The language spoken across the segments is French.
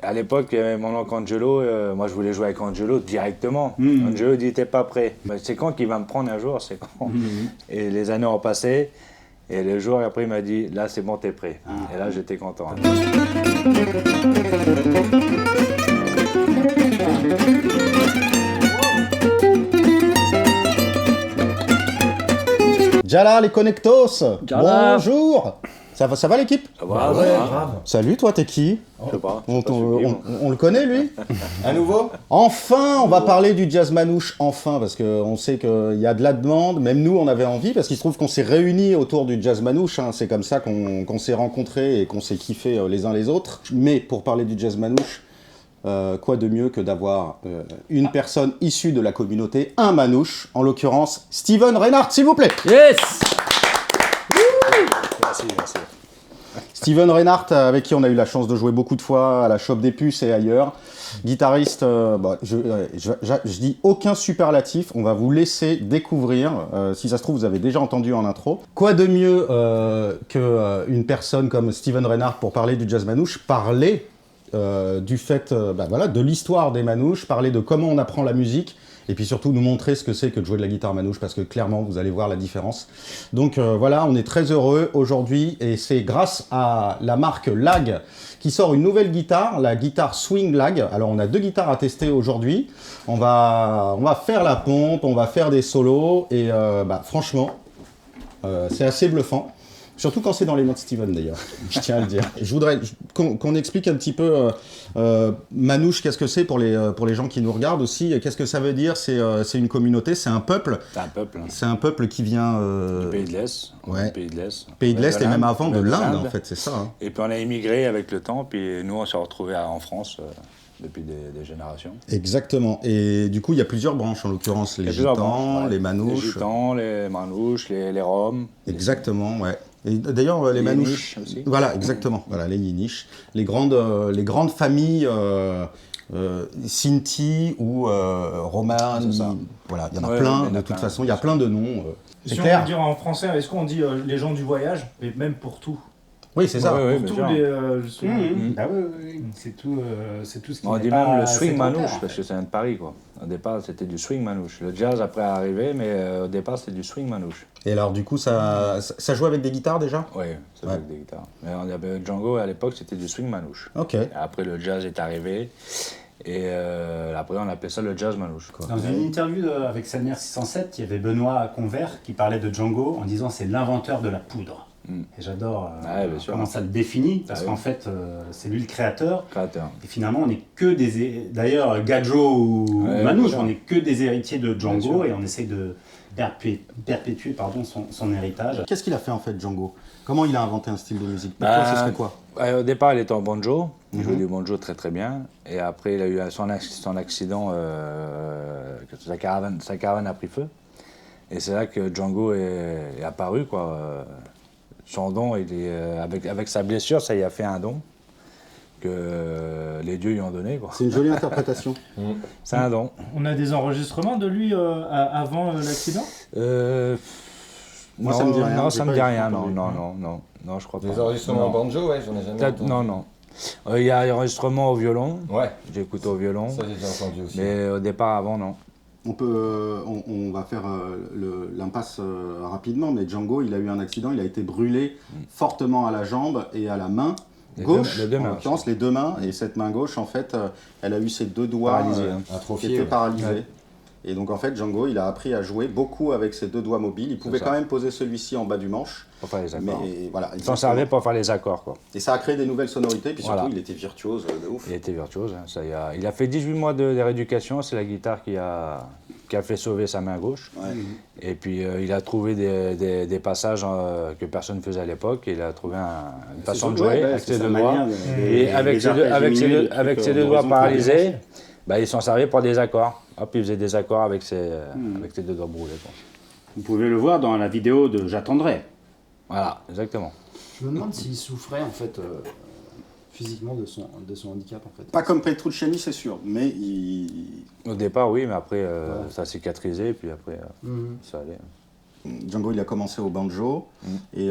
À l'époque, il y avait mon oncle Angelo. Moi, je voulais jouer avec Angelo directement. Angelo dit, t'es pas prêt. C'est quand qu'il va me prendre un jour, c'est quand. Et les années ont passé. Et le jour après, il m'a dit, là, c'est bon, t'es prêt. Et là, j'étais content. Jala, les connectos. Jala. Bonjour. Ça va l'équipe? Ah, Ouais, grave. Salut, toi, t'es qui? Je sais pas. On le connaît, lui? À nouveau? Enfin, on va parler du jazz manouche, enfin, parce qu'on sait qu'il y a de la demande, même nous on avait envie, parce qu'il se trouve qu'on s'est réunis autour du jazz manouche, hein. C'est comme ça qu'on s'est rencontrés et qu'on s'est kiffé les uns les autres. Mais pour parler du jazz manouche, quoi de mieux que d'avoir une personne issue de la communauté, un manouche, en l'occurrence Steven Reinhardt, s'il vous plaît. Yes. Merci. Steven Reinhardt, avec qui on a eu la chance de jouer beaucoup de fois à la Chope des Puces et ailleurs. Guitariste, je dis aucun superlatif, on va vous laisser découvrir. Si ça se trouve, vous avez déjà entendu en intro. Quoi de mieux qu'une personne comme Steven Reinhardt pour parler du jazz manouche, parler du fait de l'histoire des manouches, parler de comment on apprend la musique, et puis surtout nous montrer ce que c'est que de jouer de la guitare manouche, parce que clairement vous allez voir la différence. Donc voilà, on est très heureux aujourd'hui, et c'est grâce à la marque Lag qui sort une nouvelle guitare, la guitare Swing Lag. Alors on a 2 guitares à tester aujourd'hui, on va faire la pompe, on va faire des solos, et franchement c'est assez bluffant. Surtout quand c'est dans les mains de Steven d'ailleurs, je tiens à le dire. Je voudrais qu'on explique un petit peu manouche, qu'est-ce que c'est pour les gens qui nous regardent aussi, qu'est-ce que ça veut dire, c'est une communauté, c'est un peuple. C'est un peuple. C'est un peuple qui vient... Du pays de l'Est. Ouais. Pays de l'Est. Pays de l'Est et même avant de l'Inde l'Inde. en fait, c'est ça. Hein. Et puis on a émigré avec le temps, puis nous on s'est retrouvés en France depuis des générations. Exactement. Et du coup, il y a plusieurs branches, en l'occurrence, les gitans, les manouches. Les gitans, les manouches, les roms. Exactement, ouais. Et d'ailleurs, les manouches... yiddish aussi. Voilà, exactement. Voilà, les yiddish. Les grandes familles... Sinti ou romane, voilà, il y en a plein, de toute façon, il y a plein de noms. C'est Si on clair. veut dire en français, est-ce qu'on dit les gens du voyage, mais même pour tout? Oui, c'est ça. Ouais, Pour bien tous sûr. les... Ah oui, c'est tout ce qui On n'est dit pas même le swing sédentaire, manouche, en parce fait. que c'est un de Paris, quoi. Au départ, c'était du swing manouche. Le jazz après est arrivé, mais au départ, c'était du swing manouche. Et alors, du coup, ça joue avec des guitares déjà? Oui, ça avec des guitares. Mais on avait Django à l'époque, c'était du swing manouche. Ok. Et après, le jazz est arrivé. Et après, on appelait ça le jazz manouche. Quoi. Dans une interview avec Salmer 607, il y avait Benoît Convert qui parlait de Django en disant c'est l'inventeur de la poudre. Et j'adore bien sûr. comment ça le définit, parce qu'en fait, c'est lui le créateur. Créateur. Et finalement, on n'est que des... D'ailleurs, Gadjo ou Manouche, on n'est que des héritiers de Django et on essaye de perpétuer son héritage. Qu'est-ce qu'il a fait en fait, Django? Comment il a inventé un style de musique? Pour toi, ce serait quoi? Au départ, il était en banjo. Il jouait du banjo très très bien. Et après, il a eu son accident, que sa caravane a pris feu. Et c'est là que Django est apparu, quoi. Son don, avec sa blessure, ça y a fait un don que les dieux lui ont donné, quoi. C'est une jolie interprétation. C'est un don. On a des enregistrements de lui avant l'accident? Moi, ça me dit rien. Non, J'ai ça me pas dit écouté rien. parler. Non, je crois pas. Des enregistrements en banjo, ouais, j'en ai jamais Peut-être, entendu. non. Il y a un enregistrement au violon. Ouais, J'ai écouté au violon. ça j'ai déjà entendu aussi. Mais au départ, avant, non. On va faire l'impasse rapidement, mais Django, il a eu un accident, il a été brûlé fortement à la jambe et à la main gauche, les deux mains. en l'occurrence les deux mains, et cette main gauche, en fait, elle a eu ses 2 doigts Paralysés, hein. qui Atrophié, étaient ouais. paralysés. Ouais. Et donc en fait, Django, il a appris à jouer beaucoup avec ses 2 doigts mobiles. Il pouvait ça. quand même poser celui-ci en bas du manche, Pour faire les accords. mais voilà. Il s'en servait pour faire les accords, quoi. Et ça a créé des nouvelles sonorités, puis surtout, Voilà. il était virtuose de ouf. Il était virtuose. Hein. Il a fait 18 mois de rééducation. C'est la guitare qui a fait sauver sa main gauche. Ouais. Et puis, il a trouvé des passages que personne ne faisait à l'époque. Il a trouvé une façon de jouer avec ses 2 doigts. Et avec ses deux doigts paralysés, il s'en servait pour des accords. Hop, il faisait des accords avec ses 2 doigts brûlés, quoi. Vous pouvez le voir dans la vidéo de J'attendrai. Voilà, exactement. Je me demande s'il souffrait en fait physiquement de son handicap en fait. Pas comme Petrucciani, c'est sûr, mais il... Au départ, oui, mais après, ça a cicatrisé. Et puis après, ça allait. Django, il a commencé au banjo. Et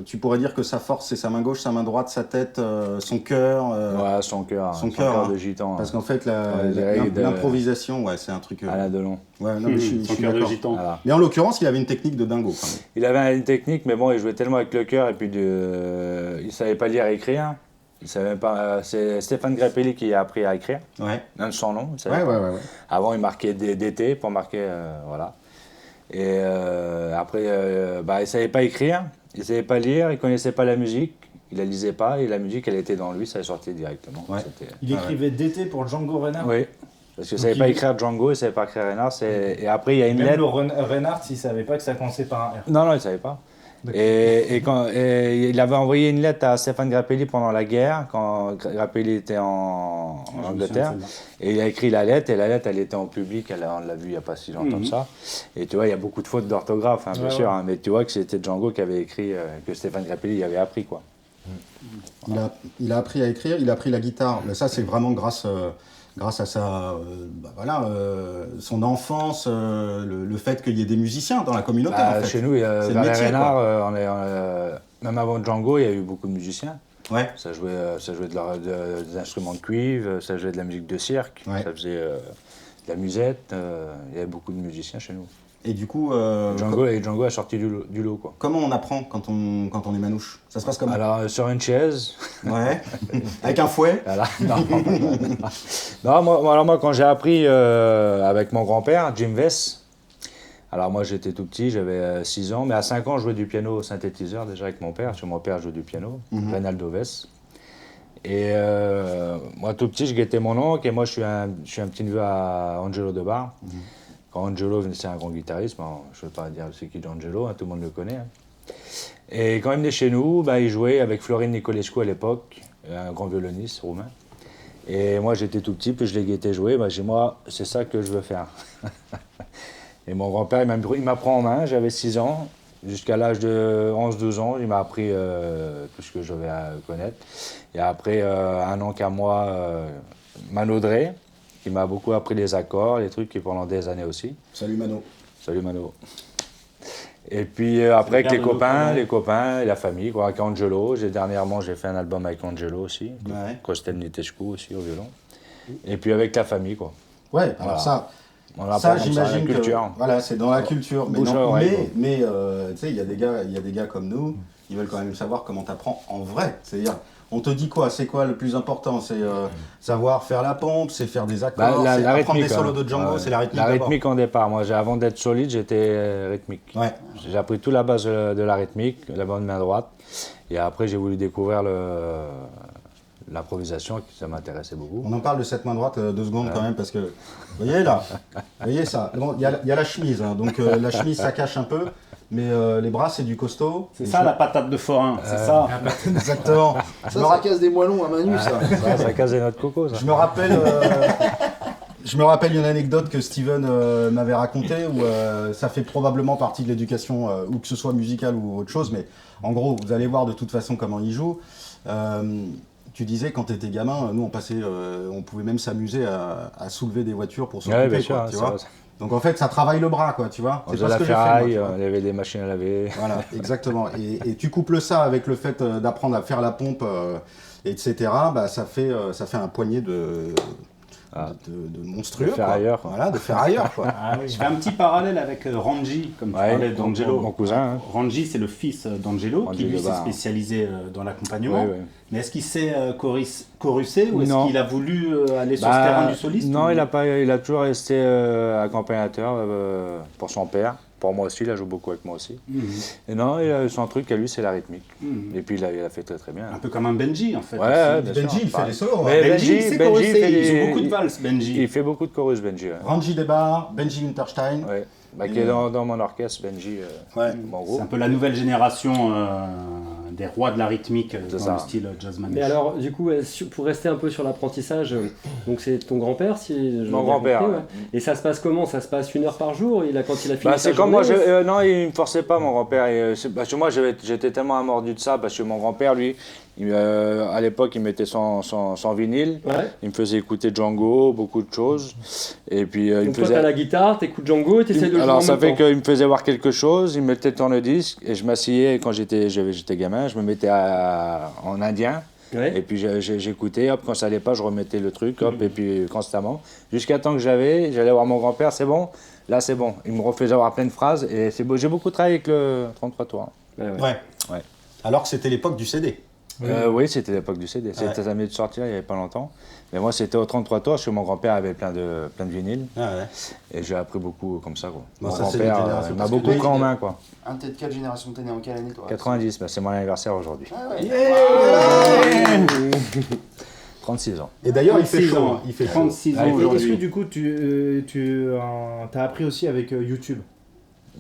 tu pourrais dire que sa force, c'est sa main gauche, sa main droite, sa tête, son cœur. Ouais, son cœur hein. de gitan. Parce qu'en fait, de- l'improvisation, ouais, c'est un truc. Alain Delon. Ouais, non, mais je Son suis cœur de d'accord. gitan. Voilà. Mais en l'occurrence, il avait une technique de dingo. Quand même. Il avait une technique, mais bon, il jouait tellement avec le cœur et puis il savait pas lire et écrire. Il savait pas. C'est Stéphane Grappelli qui a appris à écrire. Ouais. Même son nom. il savait Ouais, pas. ouais, ouais. Avant, il marquait d'été pour marquer, voilà. Et après, il savait pas écrire, il savait pas lire, il connaissait pas la musique, il la lisait pas et la musique, elle était dans lui, ça sortait directement. Ouais. Il écrivait d'été pour Django Reinhardt. Oui. Parce qu'il ne Donc savait pas il- écrire Django, il ne savait pas écrire Reinhardt. Et après, il y a une Même lettre. le Reinhardt, il savait pas que ça commençait par un R. Non, il ne savait pas. D'accord. Et il avait envoyé une lettre à Stéphane Grappelli pendant la guerre, quand Grappelli était en Angleterre. Et il a écrit la lettre, et la lettre, elle était en public, on l'a vue il n'y a pas si longtemps que ça. Et tu vois, il y a beaucoup de fautes d'orthographe, hein, bien Ouais, sûr, ouais. hein, mais tu vois que c'était Django qui avait écrit, que Stéphane Grappelli avait appris, quoi. Il a appris à écrire, il a appris la guitare. Mais ça, c'est vraiment grâce à son enfance, le fait qu'il y ait des musiciens dans la communauté. en fait. Chez nous, C'est le vers les métier, Reinhardt, même avant Django, il y a eu beaucoup de musiciens. Ouais. Ça jouait des instruments de cuivre, ça jouait de la musique de cirque, Ouais. ça faisait de la musette. Il y avait beaucoup de musiciens chez nous. Et du coup, Django a sorti du lot, quoi. comment on apprend quand on est manouche? Ça se passe comment? Alors, sur une chaise. Ouais. Avec un fouet? Voilà. Non, moi, quand j'ai appris avec mon grand-père, Jim Vess, alors moi j'étais tout petit, j'avais 6 ans, mais à 5 ans je jouais du piano au synthétiseur déjà avec mon père, parce que mon père jouait du piano, Reynaldo Vess. Et moi tout petit je guettais mon oncle, et moi je suis un petit neveu à Angelo De Bar. Quand Angelo, c'est un grand guitariste, bon, je ne veux pas dire c'est qui Angelo, hein, tout le monde le connaît. Hein. Et quand il venait chez nous, il jouait avec Florin Nicolescu à l'époque, un grand violoniste roumain. Et moi j'étais tout petit, puis je les guettais jouer, j'ai dit, moi c'est ça que je veux faire. Et mon grand-père, il m'a pris en main, j'avais 6 ans, jusqu'à l'âge de 11-12 ans, il m'a appris tout ce que je devais connaître. Et après, un oncle à moi, Manodré, qui m'a beaucoup appris les accords, les trucs, et pendant des années aussi. Salut Mano. Salut Mano. Et puis après, avec les copains et la famille, quoi, avec Angelo. Dernièrement, j'ai fait un album avec Angelo aussi, Ouais. Kostel Nitescu aussi au violon. Et puis avec la famille, quoi. Ouais, alors Voilà. ça, On apprend ça comme j'imagine la que culture. voilà, c'est dans la culture. Mais, Bouche à non, oreille, quoi. mais tu sais, il y a des gars comme nous, ils veulent quand même savoir comment t'apprends en vrai. C'est-à-dire, on te dit quoi? C'est quoi le plus important? C'est savoir faire la pompe, c'est faire des accords, c'est apprendre des solos de Django, c'est la rythmique. La d'abord. rythmique en départ. Moi, avant d'être solide, j'étais rythmique. Ouais. J'ai appris toute la base de la rythmique, la bonne main droite. Et après, j'ai voulu découvrir l'improvisation, ça m'intéressait beaucoup. On en parle de cette main droite 2 secondes quand même parce que, vous voyez là, vous voyez ça, bon, il y a la chemise, hein, donc la chemise ça cache un peu, mais les bras c'est du costaud. C'est ça la patate de forain, c'est ça. Exactement. Ça racasse des moellons à Manu, ça. Ça casait notre coco, ça. Je me rappelle une anecdote que Steven m'avait racontée où ça fait probablement partie de l'éducation, ou que ce soit musicale ou autre chose, mais en gros, vous allez voir de toute façon comment il joue. Tu disais quand tu étais gamin, nous on pouvait même s'amuser à soulever des voitures pour s'occuper, Ouais, bien sûr, quoi, hein, tu ça vois. va. Donc en fait, ça travaille le bras, quoi, tu vois. On C'est faisait pas ce la que j'ai fait, moi, ferraille, tu vois. il y avait des machines à laver. Voilà, exactement. Et tu couples ça avec le fait d'apprendre à faire la pompe, etc. Ça fait un poignet de monstrueux. De ferrailleurs, quoi. quoi. Voilà, de ferrailleurs, quoi. Je fais un petit parallèle avec Ranji, comme tu parlais d'Angelo. Mon cousin. Hein. Ranji, c'est le fils d'Angelo, Ranji qui lui de s'est Bar. spécialisé dans l'accompagnement. Oui, oui. Mais est-ce qu'il s'est chorusé ou est-ce Non. qu'il a voulu aller sur ce terrain du soliste? Non, ou... il a toujours resté accompagnateur pour son père. Pour moi aussi, il a joué beaucoup avec moi aussi. Et non, son truc à lui, c'est la rythmique. Et puis il a fait très très bien. Un peu comme un Benji en fait. Ouais, aussi. bien Benji, sûr, il fait pareil. des solos. Mais hein. Benji, c'est chorusé, fait il joue des- beaucoup de valses, Benji. Il fait beaucoup de chorus, Benji. Ouais. Ranji Debar, Benji Winterstein. Ouais. Qui est dans mon orchestre, Benji, Ouais. mon C'est groupe. un peu la nouvelle génération des rois de la rythmique dans ça. le style jazz manouche. Mais alors, du coup, pour rester un peu sur l'apprentissage, donc c'est ton grand-père, si je Mon l'ai bien grand-père, compris, ouais. Et ça se passe comment? Ça se passe 1 heure par jour quand il a fini sa C'est comme moi, journée, non, il ne me forçait pas, mon grand-père. Parce que moi, j'étais tellement amordu de ça, parce que mon grand-père, lui, À l'époque, il mettait son vinyle. Ouais. Il me faisait écouter Django, beaucoup de choses. Et puis, il me Donc toi, faisait... t'as la guitare, t'écoutes Django et t'essaies de jouer Alors, en ça même fait temps. qu'il me faisait voir quelque chose, il me mettait le tourne-disque et je m'asseyais quand j'étais gamin, je me mettais en indien. Ouais. Et puis j'écoutais, hop, quand ça allait pas, je remettais le truc, hop, et puis constamment. Jusqu'à temps que j'allais voir mon grand-père, c'est bon, là c'est bon. Il me refaisait avoir plein de phrases et c'est beau. J'ai beaucoup travaillé avec le 33 tours. Ouais. Ouais. Alors que c'était l'époque du CD. Oui, c'était l'époque du CD. C'était ça venait de sortir il y avait pas longtemps. Mais moi, c'était au 33 tours parce que mon grand-père avait plein de vinyles. Ah ouais. Et j'ai appris beaucoup comme ça, quoi. Bon, Mon ça, c'est les grand-père générations, il m'a parce que beaucoup toi, pris en il- main, quoi. Un t'es de quelle génération t'es né en quelle année toi 90, c'est mon anniversaire aujourd'hui. Ah ouais. 36 ans. Et d'ailleurs, il fait 36 chaud. ans. Hein. Il fait chaud. 36 ans Et est-ce que aujourd'hui. du coup tu as appris aussi avec YouTube?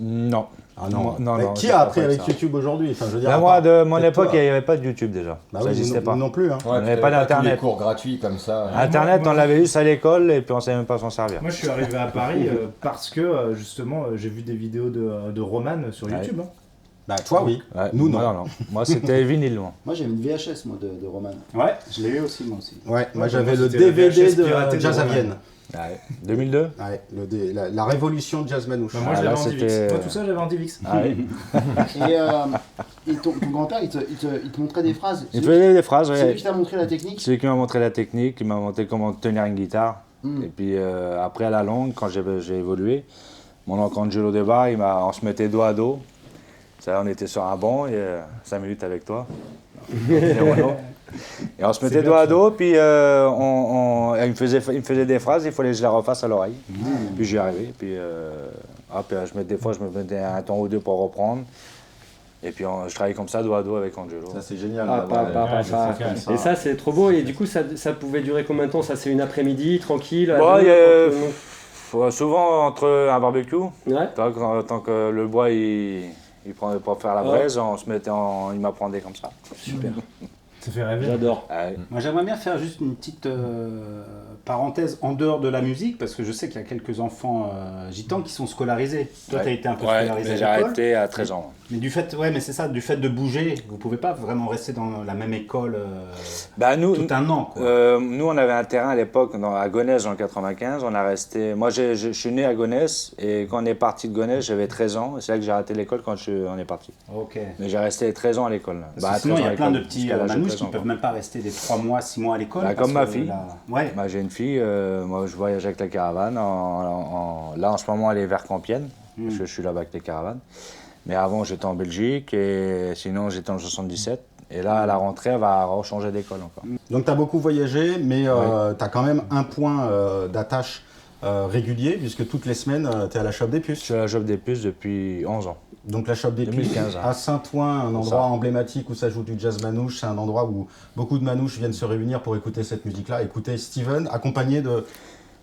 Non. Ah non. Non, Mais non, qui je a crois appris pas avec ça. YouTube aujourd'hui? Enfin, je veux dire. Ben à moi, part- de mon peut-être époque, toi. il n'y avait pas de YouTube déjà. Bah Ça oui, n'existait nous pas. non plus. Hein. On n'avait pas d'internet. Des cours gratuits comme ça. Internet, on l'avait juste à l'école et puis on ne savait même pas s'en servir. Moi je suis arrivé à Paris parce que justement j'ai vu des vidéos de Roman sur Ouais. YouTube. Hein. Bah toi oui. Ouais, Nous non. non. Moi, c'était vinyle. Moi. Moi j'ai une VHS moi de Roman. Ouais, je l'ai eu aussi, moi aussi. Ouais, moi Ouais, j'avais moi, le c'était le DVD VHS piraté de de Jazz à Roman. Vienne. Ouais. 2002. Ouais, la révolution de Jazz Manouche. Bah, moi je Ah, l'avais là, en c'était- DivX. Moi tout ça j'avais en DivX. Ah, oui. Et ton grand-père il te montrait des phrases. Il faisait des phrases. C'est lui Ouais. qui t'a montré la technique. C'est lui qui m'a montré la technique, qui m'a montré comment tenir une guitare. Mm. Et puis après, à la longue, quand j'ai évolué, mon oncle Angelo Debar, on se mettait dos à dos. Ça, on était sur un banc et 5 minutes avec toi. Et Renaud. Et on se mettait dos à dos, puis il me faisait des phrases, il fallait que je les refasse à l'oreille. Puis j'y arrivais, puis des fois je me mettais un temps ou deux pour reprendre. Et puis je travaillais comme ça, dos à dos avec Angelo. Ça c'est génial. Ah, d'avoir- Et ça, c'est trop beau. Et du coup, ça pouvait durer combien de temps? Ça, c'est une après-midi, tranquille à Bon, deux, il y a- tranquillement. souvent entre un barbecue, Ouais. tant que le bois il prenait pour faire la Ouais. braise, il m'apprenait comme ça. Super. Ça fait rêver. J'adore. Ouais. Moi, j'aimerais bien faire juste une petite parenthèse en dehors de la musique, parce que je sais qu'il y a quelques enfants gitans qui sont scolarisés. Toi, Ouais. tu as été un peu Ouais, scolarisé mais j'ai à l'école. arrêté à 13 ans. Mais du fait, ouais, mais c'est ça, du fait de bouger, vous pouvez pas vraiment rester dans la même école Bah, nous, tout un an, quoi. nous, on avait un terrain à l'époque à Gonesse en 95. On a resté. Moi, je suis né à Gonesse et quand on est parti de Gonesse, j'avais 13 ans. Et c'est là que j'ai arrêté l'école quand on est parti. Ok. Mais j'ai resté 13 ans à l'école. Parce que sinon, il y a plein de petits manouches manouches qui peuvent même pas rester des 3 mois, 6 mois à l'école. Bah, parce comme ma que fille. Ouais. Bah, j'ai une fille, moi je voyage avec la caravane. Là en ce moment elle est vers Compiègne, parce que je suis là-bas avec les caravanes. Mais avant j'étais en Belgique et sinon j'étais en 77. Et là à la rentrée elle va rechanger d'école encore. Donc tu as beaucoup voyagé, mais tu as quand même un point d'attache régulier, puisque toutes les semaines tu es à la Chope des Je Puces. suis à la Job des Puces depuis 11 ans. Donc la Chope des Puces 2015, hein. à Saint-Ouen, un endroit emblématique où ça joue du jazz manouche. C'est un endroit où beaucoup de manouches viennent se réunir pour écouter cette musique-là. Écouter Steven, accompagné de...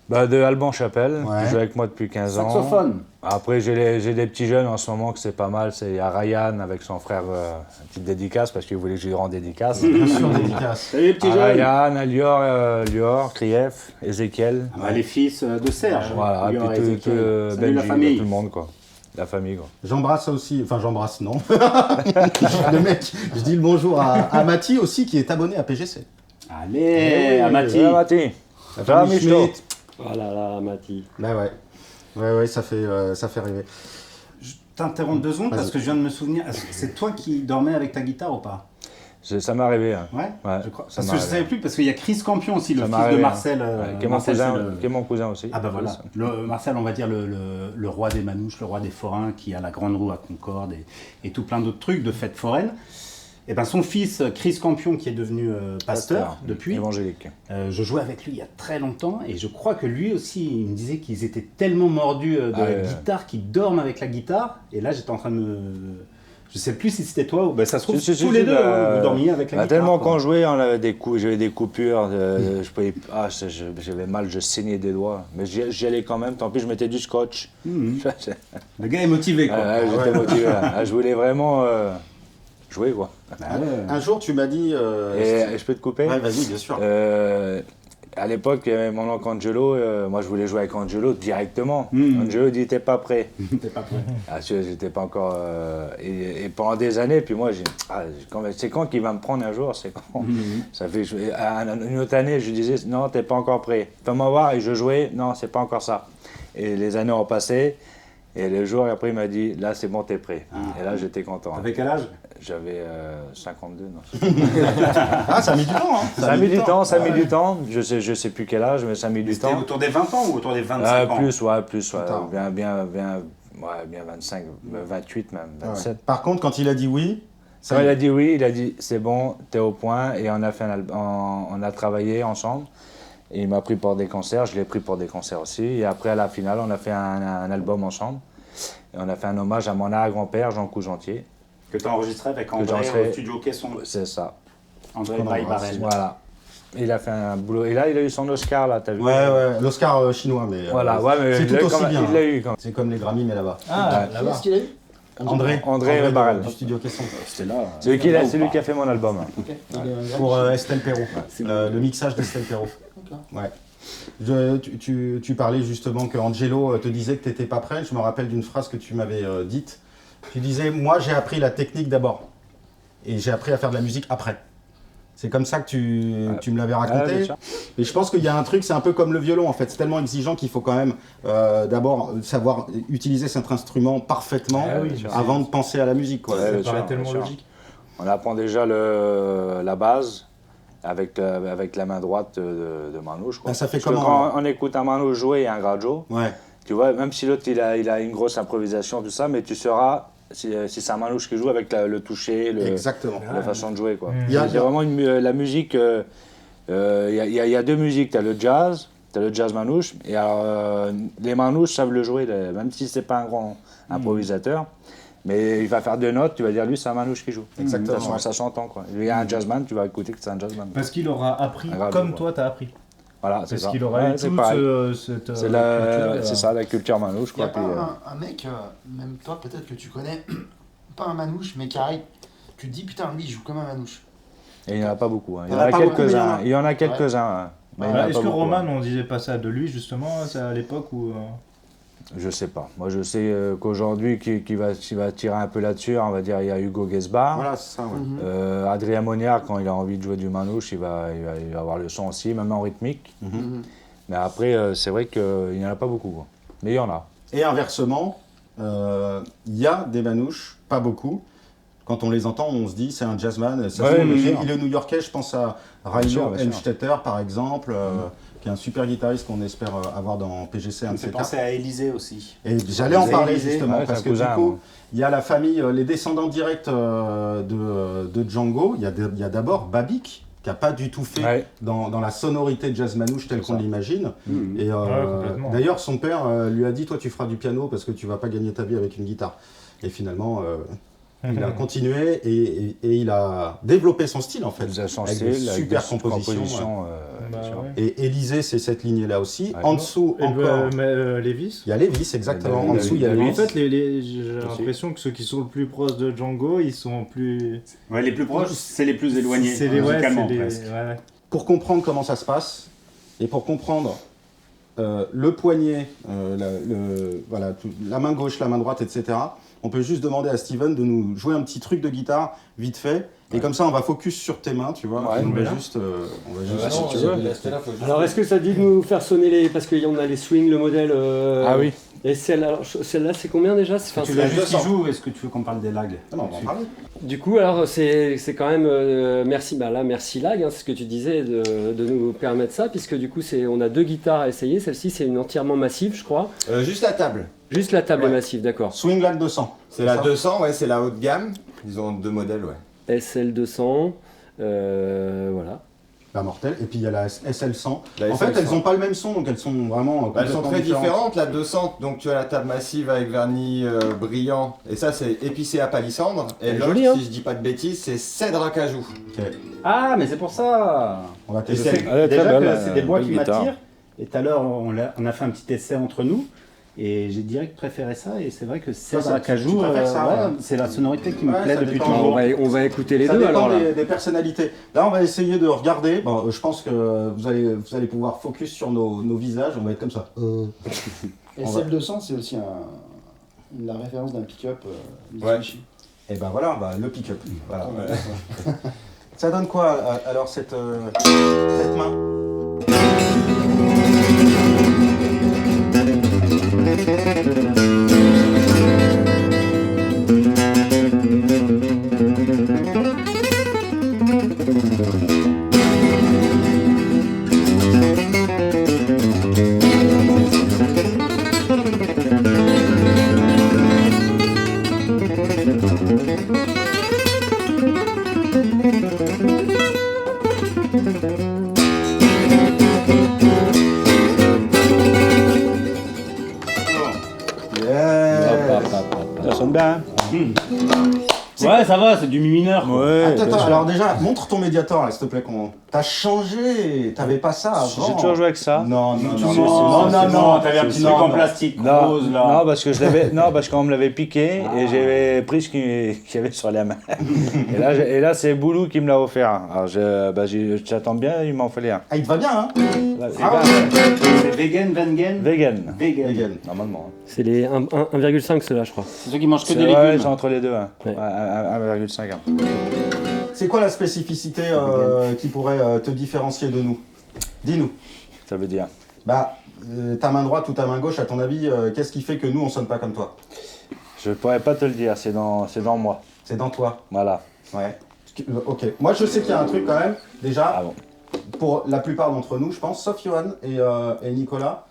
Bah, de Alban Chapelle, Ouais. qui joue avec moi depuis 15 ans. Saxophone. Après j'ai des petits jeunes en ce moment que c'est pas mal. C'est à Ryan avec son frère, une petite dédicace parce qu'il voulait que je lui rende dédicace. Bien sûr, dédicace. Salut les petits À jeunes. Ryan, à Lior, Krief, Ezekiel. Ah bah, les fils de Serge. Voilà, et Lior puis et tout Ezekiel. Salut Benji, la famille. tout le monde quoi. La famille quoi. J'embrasse aussi, enfin j'embrasse non. Le mec, je dis le bonjour à Mati aussi qui est abonné à PGC. Allez, Amati. Ouais, Mati. Ça va, Famille Michto? Schmitt. Oh là là, Mati. Bah ouais. Ouais, ça fait rêver. Je t'interromps 2 secondes parce Vas-y. que je viens de me souvenir. C'est toi qui dormais avec ta guitare ou pas? Ça m'est arrivé. Hein. Ouais, Ouais, je crois. ça Parce m'est que je arrivé. savais plus, parce qu'il y a Chris Campion aussi, le Ça fils m'est de arrivé, Marcel. Ouais, qui est mon Marcel, cousin, c'est le- qui est mon cousin aussi. Ah bah voilà, Marcel, on va dire le roi des manouches, le roi des forains, qui a la grande roue à Concorde et tout plein d'autres trucs de fêtes foraines. Et ben son fils Chris Campion, qui est devenu pasteur depuis, Évangélique. je jouais avec lui il y a très longtemps et je crois que lui aussi, il me disait qu'ils étaient tellement mordus de Ah la ouais. guitare qu'ils dorment avec la guitare. Et là, j'étais en train de me... Je sais plus si c'était toi ou... Ben, ça se trouve, Si, tous les deux, bah, hein, vous dormiez avec la bah, guitare. tellement quoi. qu'on jouait, j'avais des coupures, j'avais mal, je saignais des doigts. Mais j'y allais quand même, tant pis, je mettais du scotch. Mhm. Le gars est motivé, quoi. J'étais motivé. Là. Je voulais vraiment jouer, quoi. Bah ouais. Un jour tu m'as dit... Et je peux te couper Ouais, vas-y, bien sûr. à À l'époque, il y avait mon oncle Angelo. Moi, je voulais jouer avec Angelo directement. Angelo dit t'es pas prêt. T'es pas prêt. Ah, j'étais pas encore. Et pendant des années, puis moi, c'est quand qu'il va me prendre un jour, c'est quand. Ça fait une autre année, je lui disais non, t'es pas encore prêt. Fais-moi voir et je jouais. Non, c'est pas encore ça. Et les années ont passé. Et le jour après, il m'a dit là, c'est bon, t'es prêt. Et là, j'étais content. Avec quel âge? J'avais 52, non. Ah, ça a mis du temps, hein. Ça a mis du temps, ça a mis du temps. Je sais plus quel âge, mais ça a mis du C'était temps. autour des 20 ans ou autour des 25 ans? Plus, ouais. Putain. Bien 25, 28 même, 27. Ouais. Par contre, quand il a dit oui, Quand il a dit oui, il a dit c'est bon, t'es au point. Et on a, on a travaillé ensemble. Et il m'a pris pour des concerts, je l'ai pris pour des concerts aussi. Et après, à la finale, on a fait un album ensemble. Et on a fait un hommage à mon arrière-grand-père, Jean Cougentier. Que tu as enregistré avec André au studio Caisson. C'est ça. André Baïbarel. Voilà. Il a fait un boulot. Et là, il a eu son Oscar, là, t'as vu? Ouais, l'Oscar chinois, mais. Voilà, ouais, mais c'est tout aussi bien. Il l'a eu quand même. C'est comme les Grammy, mais là-bas. Ah, Qui est-ce qu'il a eu André Barrel. du studio Caisson. C'était là. C'est lui qui a fait mon album. Pour Estelle Perrault. Le mixage d'Estelle Perrault. Ouais. Tu parlais justement que Angelo te disait que tu n'étais pas prêt. Je me rappelle d'une phrase que tu m'avais dite. Tu disais, moi j'ai appris la technique d'abord. Et j'ai appris à faire de la musique après. C'est comme ça que tu me l'avais raconté. Et je pense qu'il y a un truc, c'est un peu comme le violon en fait. C'est tellement exigeant qu'il faut quand même d'abord savoir utiliser cet instrument parfaitement avant de penser à la musique. Quoi. Ça paraît tellement logique. On apprend déjà la base avec la main droite de Manouche. Quoi. Ça fait Parce que quand on écoute un Manouche jouer et un Graggio, tu vois, même si l'autre il a une grosse improvisation, tout ça, mais tu sauras si c'est un Manouche qui joue avec le toucher, Exactement. la façon de jouer. Quoi. Il y a vraiment la musique, il y a deux musiques, tu as le jazz Manouche, et alors, les Manouches savent le jouer, même si c'est pas un grand improvisateur. Mais il va faire deux notes, tu vas dire lui c'est un Manouche qui joue. Exactement. Ça s'entend quoi. Il y a un jazzman, tu vas écouter que c'est un jazzman. Parce qu'il aura appris comme toi t'as appris. Voilà, c'est ça. Parce qu'il aura eu toute cette culture. C'est ça, la culture Manouche. Il n'y a quoi. pas un mec, même toi peut-être que tu connais, pas un Manouche, mais qui arrive, tu te dis putain lui il joue comme un Manouche. Et il n'y en a pas beaucoup. Hein. Il y en a quelques-uns. Il y en a quelques-uns. Mais il y en a Est-ce pas que beaucoup, Roman, on disait pas ça de lui justement à l'époque où Je sais pas. Moi je sais qu'aujourd'hui, qui va tirer un peu là-dessus, on va dire il y a Hugo Guesbar. Voilà, c'est ça. Ouais. Adrien Monniard, quand il a envie de jouer du Manouche, il va avoir le son aussi, même en rythmique. Mais après, c'est vrai qu'il n'y en a pas beaucoup. Quoi. Mais il y en a. Et inversement, il y a des Manouches, pas beaucoup. Quand on les entend, on se dit c'est un jazzman. Il est new-yorkais, je pense à Raino Elmstetter par exemple, qui est un super guitariste qu'on espère avoir dans PGC. On fait penser à Élysée aussi. Et j'allais en parler justement, ouais, parce que cousin, du coup, il y a la famille, les descendants directs de Django. Il y a d'abord Babik, qui n'a pas du tout fait dans la sonorité de jazz manouche telle qu'on l'imagine. Et d'ailleurs, son père lui a dit, toi tu feras du piano parce que tu vas pas gagner ta vie avec une guitare. Et finalement, il a continué et il a développé son style en fait. Avec des super compositions. Et Élysée, c'est cette lignée-là aussi. En dessous, encore. Lévis. Il y a Lévis, exactement. En dessous, il y a Lévis. En fait, j'ai l'impression que ceux qui sont le plus proches de Django, ils sont plus. Ouais, les plus proches, c'est les plus éloignés. C'est musicalement presque. Pour comprendre comment ça se passe et pour comprendre le poignet, la main gauche, la main droite, etc., on peut juste demander à Steven de nous jouer un petit truc de guitare vite fait. Et comme ça, on va focus sur tes mains, tu vois. On va juste. Si tu veux. Alors, est-ce que ça dit de nous faire sonner les. Parce qu'on a les swings, le modèle. Ah oui. Et celle-là, c'est combien déjà? Tu l'as juste qui joue, est-ce que tu veux qu'on parle des lags? Non, on va en parler. Du coup, alors, c'est quand même. Merci, merci Lag, c'est ce que tu disais, de nous permettre ça, puisque du coup, on a deux guitares à essayer. Celle-ci, c'est une entièrement massive, je crois. Juste la table. Juste la table est massive, d'accord. Swing Lag 200. C'est la 200, c'est la haute gamme. Ils ont deux modèles, SL200, voilà. La mortelle. Et puis il y a la SL100. En fait, elles n'ont pas le même son, donc elles sont vraiment. Elles sont très différentes. La 200, donc tu as la table massive avec vernis brillant. Et ça, c'est épicé à palissandre. Et l'autre, si je dis pas de bêtises, c'est cèdre à cajou. Ah, mais c'est pour ça. On va tester. Déjà que c'est des bois qui m'attirent. Et tout à l'heure, on a fait un petit essai entre nous. Et j'ai direct préféré ça, et c'est vrai que c'est ça, à Cajou, tu préfères ça, ouais. c'est la sonorité qui me Ouais, plaît ça depuis dépend. toujours. On va écouter les Ça deux dépend alors là. des personnalités. Là, on va essayer de regarder. Bon, je pense que vous allez pouvoir focus sur nos visages. On va être comme ça. Et On celle de sang, c'est aussi la référence d'un pick-up Ouais. Mitsubishi. Et ben voilà, le pick-up. Voilà. Ouais. Ça donne quoi alors cette main? Ça sonne bien. Ouais, ça va, c'est du mi mineur. quoi. Ouais. Attends, alors déjà, montre ton médiator là, s'il te plaît. T'as changé, t'avais pas ça avant. J'ai toujours joué avec ça. Non, T'avais un petit truc en plastique Non, rose là. non, parce que parce qu'on me l'avait piqué et j'avais pris ce qu'il y avait sur la main. et là c'est Boulou qui me l'a offert. Alors j'attends bien, il m'en fallait un. Ah, il te va bien, hein? Là, C'est vegan, vegan. Vegan, Vegan. normalement. C'est les 1,5 ceux-là, je crois. C'est ceux qui mangent que des Ouais, légumes. c'est entre les deux. Hein. Ouais. 1,5. Hein. C'est quoi la spécificité qui pourrait te différencier de nous? Dis-nous. Ça veut dire. Bah, ta main droite ou ta main gauche, à ton avis, qu'est-ce qui fait que nous, on sonne pas comme toi? Je pourrais pas te le dire, c'est dans moi. C'est dans toi. Voilà. Ouais. Ok. Moi, je sais qu'il y a un truc quand même. Déjà, Ah bon. pour la plupart d'entre nous, je pense, sauf Johan et Nicolas,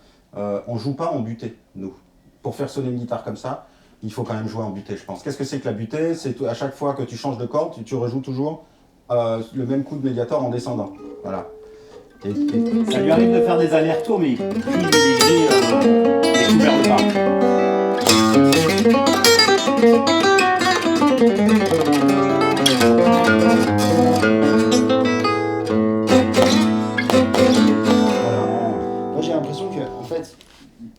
on joue pas en butée, nous. Pour faire sonner une guitare comme ça, il faut quand même jouer en butée, je pense. Qu'est-ce que c'est que la butée? C'est à chaque fois que tu changes de corde, tu rejoues toujours le même coup de médiator en descendant. Voilà. Ça lui arrive de faire des allers-retours, mais il privilégie les couverts de barre. Moi j'ai l'impression qu'en fait,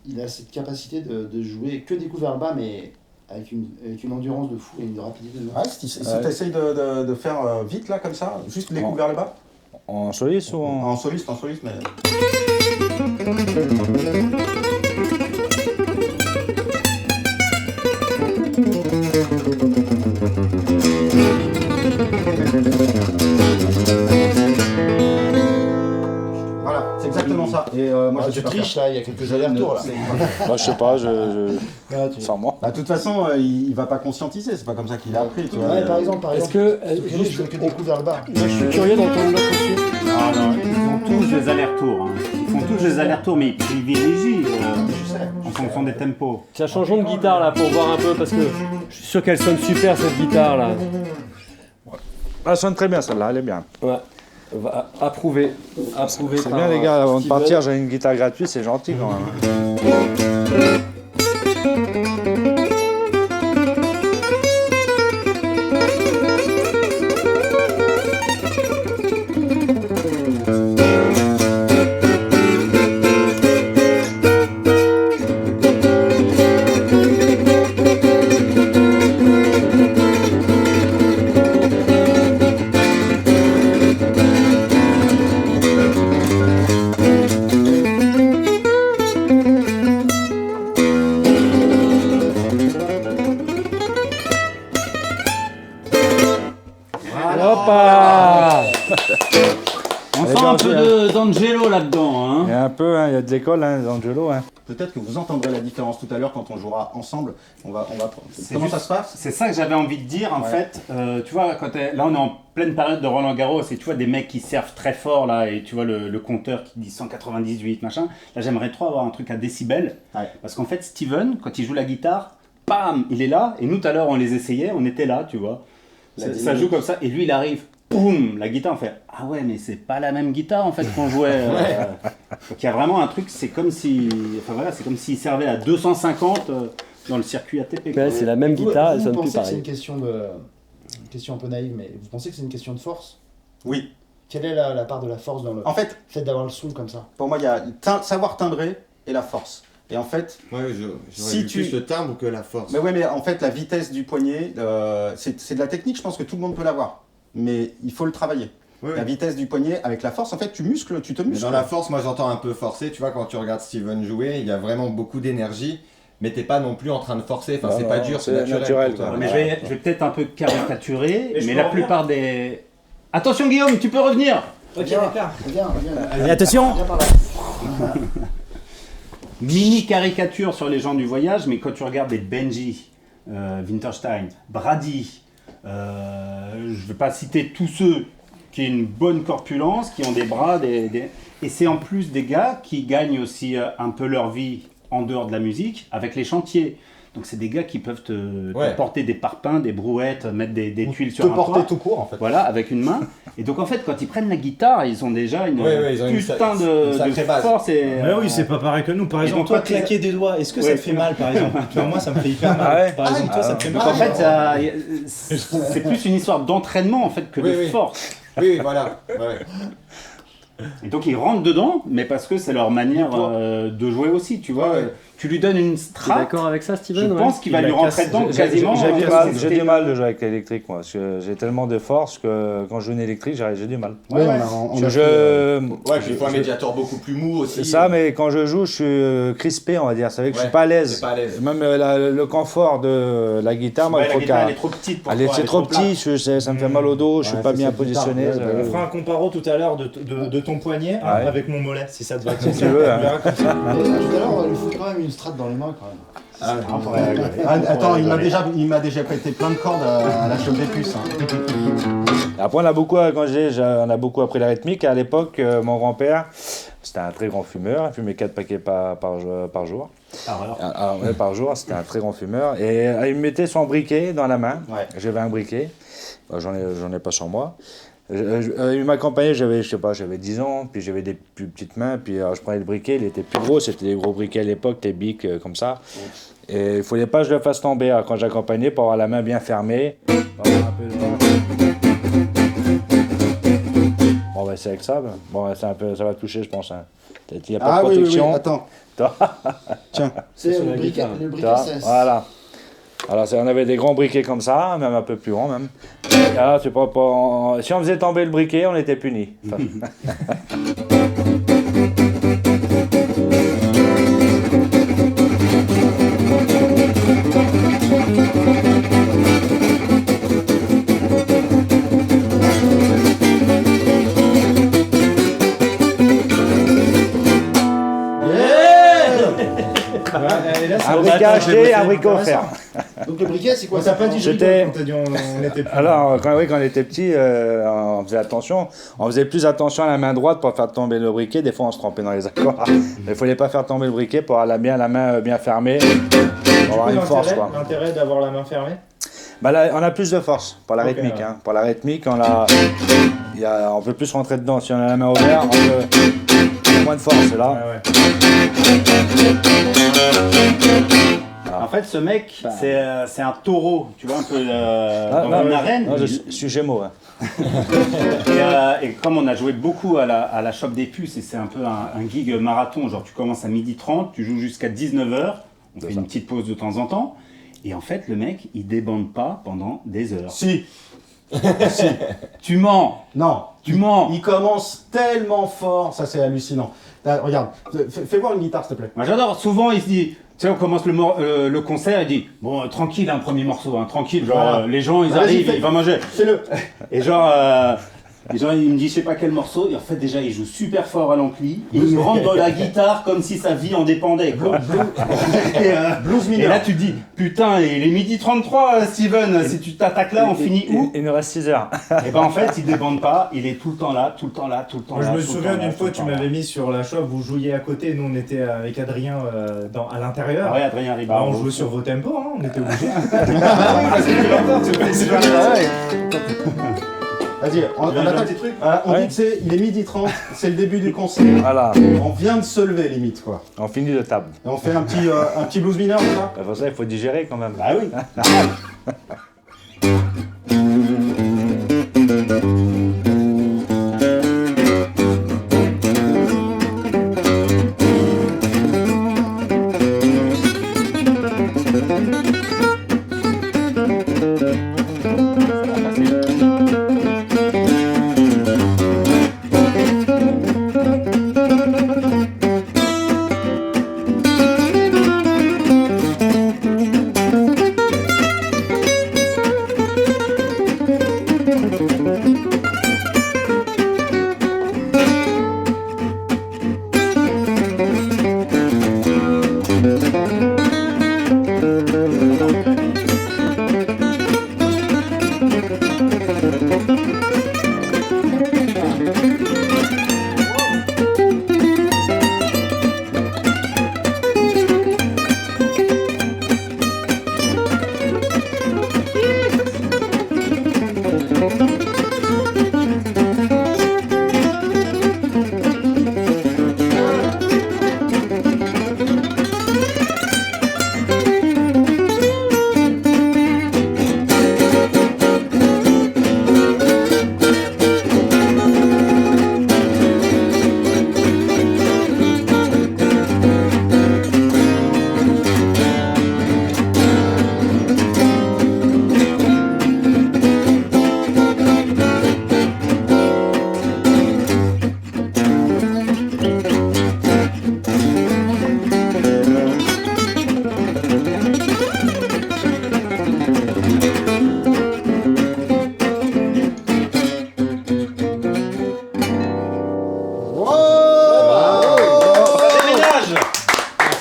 il a cette capacité de jouer que des couverts bas, mais avec une endurance de fou et une rapidité de Ouais, si tu essayes de faire vite là, comme ça, juste les coups vers le bas. En soliste ou en... En soliste, mais. Voilà, c'est exactement ça. Et moi, je tu sais pas triches là, il y a quelques allers-retours là. Moi je sais pas, Ah, tu- sans moi. Bah, de toute façon, il va pas conscientiser, c'est pas comme ça qu'il a appris, tu vois. Ouais, par exemple, Est-ce que. je joue que des coups vers le bas. Moi, je suis curieux d'entendre l'autre aussi. Non, ils font tous des allers-retours. Hein. Ils font tous des allers-retours, mais ils privilégient en fonction des tempos. Tiens, changeons de guitare là pour voir un peu parce que je suis sûr qu'elle sonne super cette guitare là. Elle sonne très bien celle-là, elle est bien. Ouais. Approuvé. Approuvé C'est par bien les gars, avant de Steven. partir, j'ai une guitare gratuite, c'est gentil quand même. Hoppa! On sent un peu d'Angelo là-dedans. Hein. Il y a un peu, hein, il y a de l'école, hein, d'Angelo. Hein. Peut-être que vous entendrez la différence tout à l'heure quand on jouera ensemble. On va... Comment juste- ça se passe? C'est ça que j'avais envie de dire en fait. Tu vois, là on est en pleine période de Roland Garros et tu vois des mecs qui servent très fort là et tu vois le compteur qui dit 198 machin. Là j'aimerais trop avoir un truc à décibels. Ouais. Parce qu'en fait Steven, quand il joue la guitare, bam, il est là et nous tout à l'heure on les essayait, on était là, tu vois. Ça joue comme ça et lui il arrive, boum, la guitare on fait ah ouais mais c'est pas la même guitare en fait qu'on jouait. Donc il y a vraiment un truc, c'est comme si, enfin voilà, c'est comme s'il servait à 250 dans le circuit ATP. quoi. Ouais, c'est la même guitare, elle Vous sonne plus pensez que c'est pareil. une question un peu naïve, mais vous pensez que c'est une question de force? Oui. Quelle est la part de la force dans le En fait, fait d'avoir le son comme ça? pour moi, il y a savoir timbrer et la force. Et en fait, si plus le timbre que la force. Mais ouais, mais en fait, la vitesse du poignet, c'est de la technique, je pense que tout le monde peut l'avoir. Mais il faut le travailler. La vitesse du poignet avec la force, en fait, tu te muscles. Mais dans la force, moi j'entends un peu forcer, tu vois, quand tu regardes Steven jouer, il y a vraiment beaucoup d'énergie, mais t'es pas non plus en train de forcer, enfin c'est pas dur, c'est naturel. Mais je vais peut-être un peu caricaturer, mais la plupart des... Attention Guillaume, tu peux revenir. Ok, d'accord. Viens. Allez, attention. Viens par là. Mini caricature sur les gens du voyage, mais quand tu regardes des Benji, Winterstein, Brady, je ne vais pas citer tous ceux qui ont une bonne corpulence, qui ont des bras, et c'est en plus des gars qui gagnent aussi un peu leur vie en dehors de la musique avec les chantiers. Donc c'est des gars qui peuvent te porter des parpaings, des brouettes, mettre des tuiles sur un toit. Te porter tout court en fait. Voilà, avec une main. Et donc en fait, quand ils prennent la guitare, ils ont déjà une putain de force. Mais oui, c'est pas pareil que nous. Par exemple, toi, claquer des doigts, est-ce que ça te fait mal par exemple? Tu vois, moi, ça me fait hyper mal. Par exemple, toi, ça te fait mal. Donc en fait, c'est plus une histoire d'entraînement en fait que de force. Oui, voilà. Et donc ils rentrent dedans, mais parce que c'est leur manière de jouer aussi, tu vois. Tu lui donnes une strat. Tu es d'accord avec ça, Steven? Je pense qu'il va lui rentrer dedans quasiment. J'ai du mal de jouer avec l'électrique, moi. Parce que j'ai tellement de force que quand je joue une électrique, j'ai du mal. Il faut un médiator beaucoup plus mou aussi. C'est ça, mais quand je joue, je suis crispé, on va dire. C'est vrai que je suis pas à l'aise. Même le confort de la guitare, moi, la guitare, elle est trop petite pour toi. C'est trop petit, ça me fait mal au dos, je suis pas bien positionné. On fera un comparo tout à l'heure de ton poignet avec mon mollet, si ça te va. Si tu veux. Tout à l'heure, on va lui foutre quand même une strate dans les mains quand même. Attends, il m'a déjà pété plein de cordes à la chaude des puces. Après, on a beaucoup appris la rythmique. À l'époque, mon grand-père, c'était un très grand fumeur. Il fumait 4 paquets par jour. Par jour, c'était un très grand fumeur. Et il me mettait son briquet dans la main. J'avais un briquet. J'en ai pas sur moi. Il m'accompagnait, j'avais 10 ans, puis j'avais des plus petites mains, puis je prenais le briquet, il était plus gros, c'était des gros briquets à l'époque, des bics comme ça. Et il ne fallait pas que je le fasse tomber quand j'accompagnais pour avoir la main bien fermée. Bon, c'est avec ça. Bon, ça va toucher, je pense. Il n'y a pas de protection. Oui, attends. Tiens. C'est le briquet. Voilà. Alors, on avait des grands briquets comme ça, même un peu plus grands même. Alors, si on faisait tomber le briquet, on était punis. Un briquet acheté, un briquet offert. Donc le briquet, c'est quoi? T'as pas dit briquet quand t'as dit on était plus. Alors, quand on était petit, on faisait attention. On faisait plus attention à la main droite pour faire tomber le briquet. Des fois, on se trompait dans les accords. Mais il ne fallait pas faire tomber le briquet pour avoir la main bien fermée. Pour avoir une force, quoi. L'intérêt d'avoir la main fermée? Bah là, on a plus de force pour la rythmique. Ouais. Pour la rythmique, on peut plus rentrer dedans. Si on a la main ouverte, on a moins de force. Là. En fait, ce mec, c'est un taureau, tu vois, un peu dans une arène. Non, je suis Gémeaux. Et comme on a joué beaucoup à la Shop des Puces, et c'est un peu un gig marathon, genre tu commences à 12h30, tu joues jusqu'à 19h, on fait une petite pause de temps en temps, et en fait, le mec, il débande pas pendant des heures. Si. Tu mens. Non. Tu mens. Il commence tellement fort, ça c'est hallucinant. Là, regarde, fais voir une guitare s'il te plaît. Moi j'adore, souvent il se dit, tu sais, on commence le concert, il dit, bon, tranquille, un premier morceau, tranquille, genre, les gens, ils arrivent, ils vont manger. Fais-le. Et genre, il me dit, je sais pas quel morceau, et en fait, déjà, il joue super fort à l'ampli, et il rentre dans la guitare comme si sa vie en dépendait, quoi. Blues mineur. Et là, tu te dis, putain, il est 12h33, Steven, si tu t'attaques là, on finit où? Il nous reste 6 heures. Et ben en fait, il débande pas, il est tout le temps là, tout le temps là, tout le temps là. Je me souviens d'une fois, tu m'avais mis sur la shop, vous jouiez à côté, nous on était avec Adrien à l'intérieur. Ouais, Adrien Ribard. On jouait sur vos tempos, on était obligés. Vas-y, on attaque. On dit que il est 12h30, c'est le début du concert. Voilà. On vient de se lever limite quoi. On finit de table. Et on fait un petit blues mineur comme ça. Pour ça, il faut digérer quand même. Bah oui.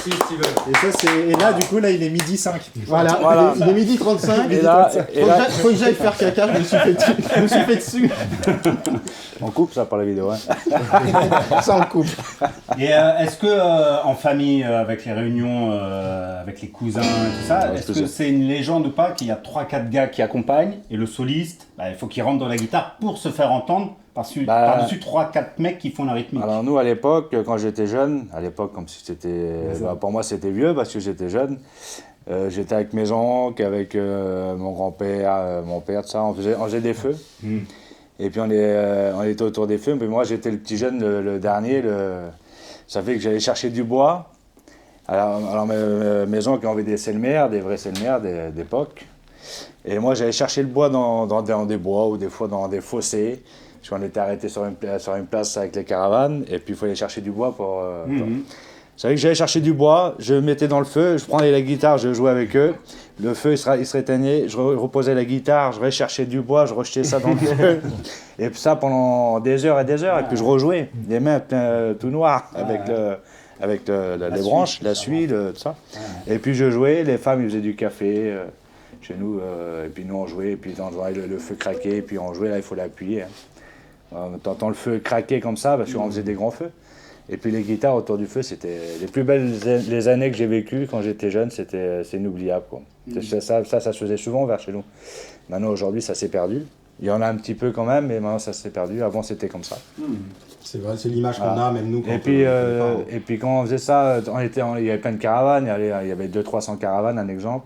Merci Steven. Et là, du coup, là, il est midi 5. Voilà. Il est midi 35. Faut que j'aille faire caca, je me suis fait dessus. On coupe ça pour la vidéo. Hein. Ça, on coupe. Et est-ce que en famille, avec les réunions, avec les cousins et tout ça, est-ce que c'est une légende ou pas qu'il y a 3-4 gars qui accompagnent et le soliste, il faut qu'il rentre dans la guitare pour se faire entendre par-dessus 3-4 mecs qui font la rythmique? Alors nous, à l'époque, quand j'étais jeune, comme si c'était... pour moi, c'était vieux parce que j'étais jeune. J'étais avec mes oncles, avec mon grand-père, mon père, tout ça. On faisait des feux. Et puis on était autour des feux. Mais moi, j'étais le petit jeune, le dernier. Ça fait que j'allais chercher du bois. Alors mes oncles avaient des selmers, des vrais selmers d'époque. Et moi, j'allais chercher le bois dans des bois ou des fois dans des fossés. Parce qu'on était arrêté sur une place avec les caravanes. Et puis, il fallait chercher du bois pour... Vous savez que j'allais chercher du bois, je mettais dans le feu, je prenais la guitare, je jouais avec eux. Le feu, il se réteignait, je reposais la guitare, je recherchais du bois, je rejetais ça dans le feu. Et puis ça pendant des heures et des heures. Et puis je rejouais, les mains tout noires avec les branches, la suie, tout ça. Et puis je jouais, les femmes, ils faisaient du café chez nous. Et puis nous, on jouait, et puis le feu craquait, et puis on jouait, là, il faut l'appuyer. T'entends le feu craquer comme ça, parce qu'on faisait des grands feux. Et puis les guitares autour du feu, c'était les plus belles les années que j'ai vécues quand j'étais jeune, c'est inoubliable, quoi. Ça se faisait souvent vers chez nous. Maintenant, aujourd'hui, ça s'est perdu. Il y en a un petit peu quand même, mais maintenant, ça s'est perdu. Avant, c'était comme ça. C'est vrai, c'est l'image qu'on a, même nous. Et puis quand on faisait ça, il y avait plein de caravanes, il y avait 200-300 caravanes, un exemple.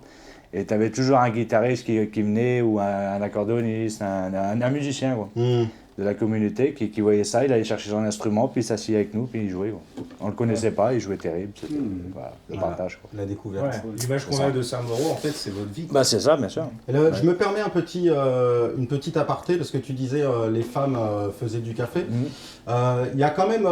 Et tu avais toujours un guitariste qui venait, ou un accordéoniste, un musicien, quoi. De la communauté qui voyait ça, il allait chercher son instrument, puis il s'asseyait avec nous, puis il jouait. Quoi. On le connaissait pas, il jouait terrible. C'était le partage. Quoi. La découverte. L'image qu'on a de Saint-Mauro, en fait, c'est votre vie. Bah, c'est ça, bien sûr. Et là, je me permets une petite aparté, parce que tu disais les femmes faisaient du café. Il y a quand même...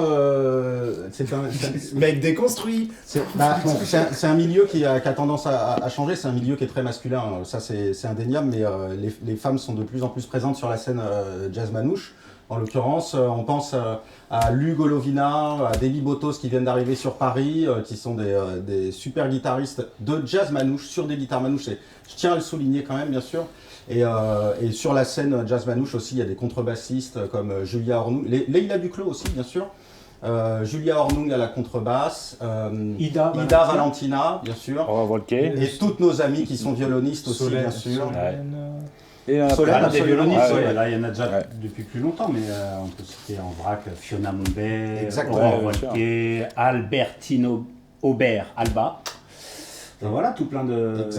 Mec déconstruit. C'est un milieu qui a tendance à changer, c'est un milieu qui est très masculin, ça c'est indéniable, mais les femmes sont de plus en plus présentes sur la scène jazz manouche. En l'occurrence, on pense à Lugo Lovina, à Deli Botos qui viennent d'arriver sur Paris, qui sont des super guitaristes de jazz manouche, sur des guitares manouches. Et je tiens à le souligner quand même, bien sûr. Et sur la scène jazz manouche aussi, il y a des contrebassistes comme Julia Hornung, Leila Duclos aussi, bien sûr. Julia Hornung à la contrebasse, Ida Valentina, bien sûr. Volquet. Et toutes nos amies qui sont violonistes aussi, bien sûr. Et Solène, des violonistes, là il y en a déjà depuis plus longtemps, mais on peut citer en vrac Fiona Mumbet, Aurore Volquet, Albertine Aubert, Alba. Donc voilà, tout plein de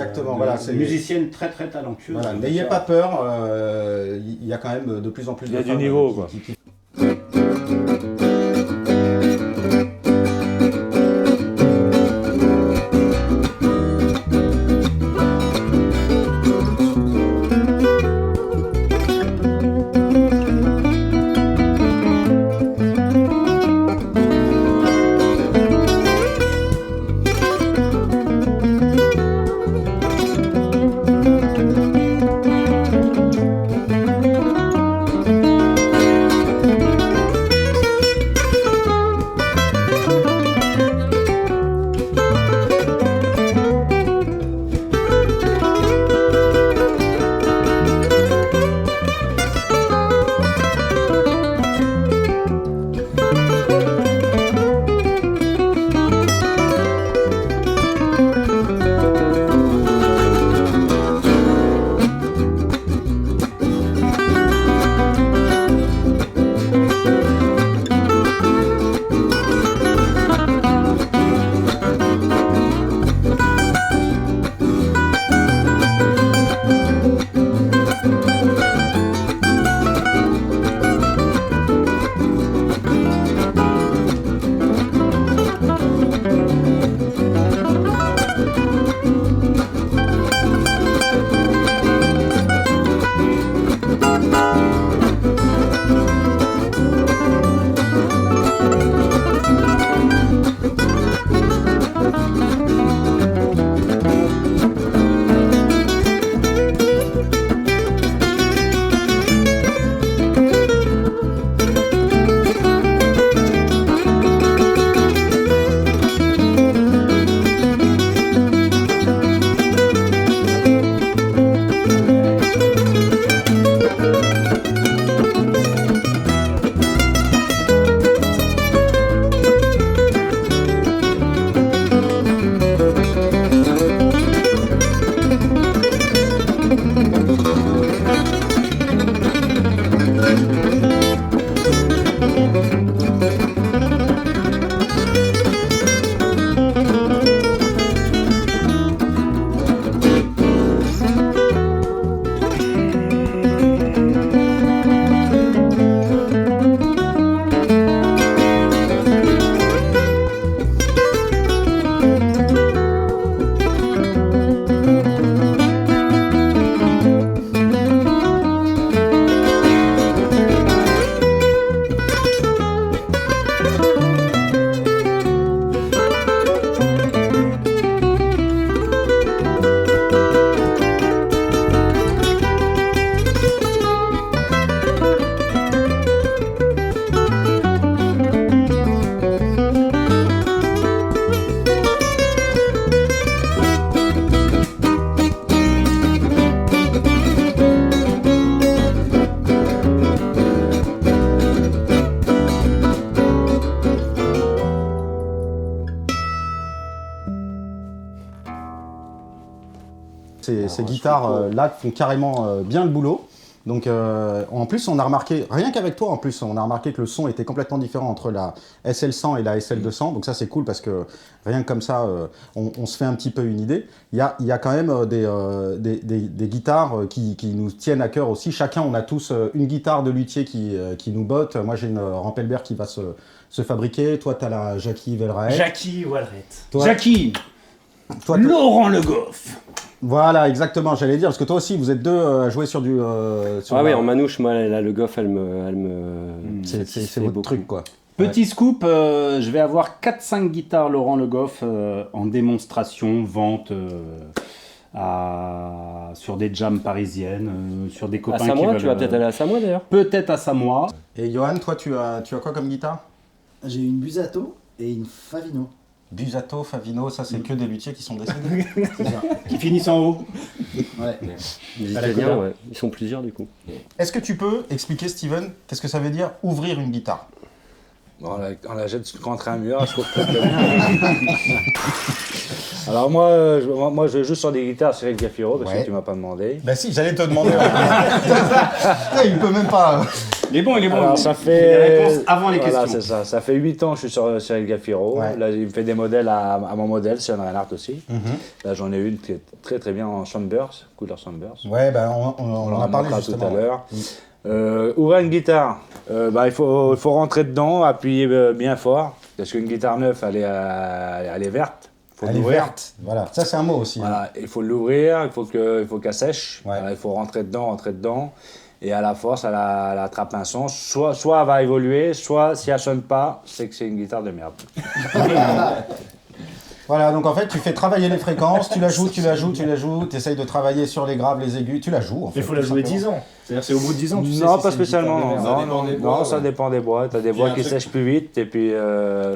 musiciennes très très talentueuses. Voilà, n'ayez pas peur, il y a quand même de plus en plus de femmes. Il y a du niveau, quoi. ces guitares là font carrément bien le boulot. Donc en plus on a remarqué, rien qu'avec toi en plus, on a remarqué que le son était complètement différent entre la SL100 et la SL200, donc ça c'est cool parce que rien que comme ça on se fait un petit peu une idée. Il y a quand même des guitares qui nous tiennent à cœur aussi. Chacun on a tous une guitare de luthier qui nous botte. Moi j'ai une Rampelbert qui va se fabriquer, toi tu as la Jackie Velraet. Jackie Walrett. Jackie Laurent Le Goff. Voilà, exactement, j'allais dire, parce que toi aussi, vous êtes deux à jouer sur du... oui, en manouche, moi, là, le Goff, elle me... C'est votre truc, quoi. Petit scoop, je vais avoir 4-5 guitares Laurent Le Goff en démonstration, vente sur des jams parisiennes, sur des copains à Samoa, qui veulent... Tu vas peut-être aller à Samoa, d'ailleurs. Peut-être à Samoa. Et Johan, toi, tu as quoi comme guitare? J'ai une Busato et une Favino. Busato, Favino, ça c'est que des luthiers qui sont décédés. Qui finissent en haut. Ouais. Les Italiens, ouais. Ils sont plusieurs, du coup. Est-ce que tu peux expliquer, Steven, qu'est-ce que ça veut dire ouvrir une guitare? Bon, on la jette contre un mur, je trouve très bien. Alors moi, je joue sur des guitares Cyril Gaffiro, parce que tu m'as pas demandé. Bah si, j'allais te demander. Il peut même pas... Il est bon. Alors ça fait... Les réponses avant les questions. C'est ça. Ça fait 8 ans que je suis sur Cyril Gaffiro. Ouais. Là, il me fait des modèles à mon modèle, Sion Reinhardt aussi. Là, j'en ai une qui est très très bien en Sunburst, couleur Sunburst. Ouais, bah on en a parlé tout à l'heure. Ouvrir une guitare, il faut rentrer dedans, appuyer bien fort, parce qu'une guitare neuve, elle est verte. Elle est verte, voilà. Ça c'est un mot aussi. Voilà. Il faut l'ouvrir, il faut qu'elle sèche. Ouais. Alors, il faut rentrer dedans. Et à la force, elle attrape un son. Soit elle va évoluer, soit si elle sonne pas, c'est que c'est une guitare de merde. Voilà, donc en fait, tu fais travailler les fréquences, tu la joues, tu essayes de travailler sur les graves, les aigus, tu la joues. En fait, Il faut la jouer 10 ans. C'est-à-dire c'est au bout de 10 ans. Tu sais Non, si pas c'est une spécialement. guitare de merde. Non, ça dépend des bois. T'as des bois qui sèchent plus vite et puis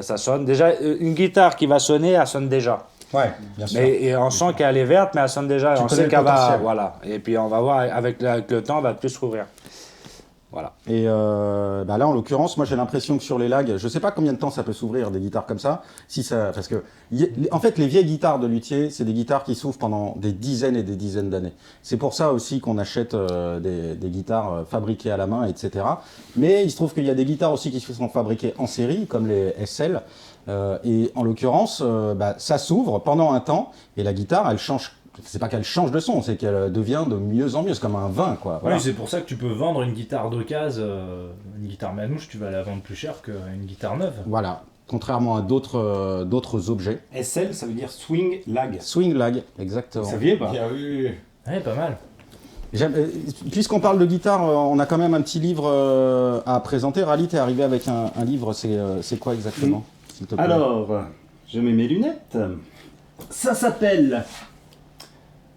ça sonne. Déjà, une guitare qui va sonner, elle sonne déjà. Ouais, bien sûr. Et on sent qu'elle est verte, mais elle sonne déjà. Tu On connais sait le qu'elle va. potentiel. Voilà. Et puis on va voir, avec le temps, elle va plus rouvrir. Voilà. Et là, en l'occurrence, moi j'ai l'impression que sur les lags, je sais pas combien de temps ça peut s'ouvrir des guitares comme ça. Parce que, en fait, les vieilles guitares de luthier, c'est des guitares qui s'ouvrent pendant des dizaines et des dizaines d'années. C'est pour ça aussi qu'on achète des guitares fabriquées à la main, etc. Mais il se trouve qu'il y a des guitares aussi qui sont fabriquées en série, comme les SL. Et en l'occurrence, ça s'ouvre pendant un temps et la guitare, elle change. C'est pas qu'elle change de son, c'est qu'elle devient de mieux en mieux. C'est comme un vin, quoi. Voilà. Oui, c'est pour ça que tu peux vendre une guitare d'occasion, une guitare manouche, tu vas la vendre plus cher qu'une guitare neuve. Voilà. Contrairement à d'autres objets. SL, ça veut dire swing lag. Swing lag, exactement. Vous saviez pas? Bien vu. Ouais, pas mal. Puisqu'on parle de guitare, on a quand même un petit livre à présenter. Rally, t'es arrivé avec un livre, c'est quoi exactement, s'il te plaît? Alors, je mets mes lunettes. Ça s'appelle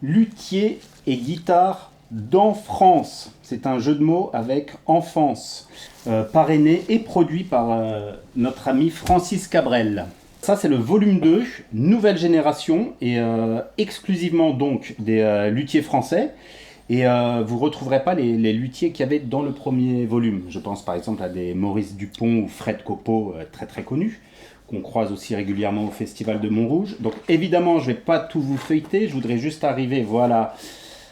Luthier et guitare dans France. C'est un jeu de mots avec enfance, parrainé et produit par notre ami Francis Cabrel. Ça, c'est le volume 2, nouvelle génération, et exclusivement donc des luthiers français. Et vous ne retrouverez pas les luthiers qu'il y avait dans le premier volume. Je pense par exemple à des Maurice Dupont ou Fred Copeau, très très connus, qu'on croise aussi régulièrement au Festival de Montrouge. Donc évidemment, je ne vais pas tout vous feuilleter, je voudrais juste arriver, voilà,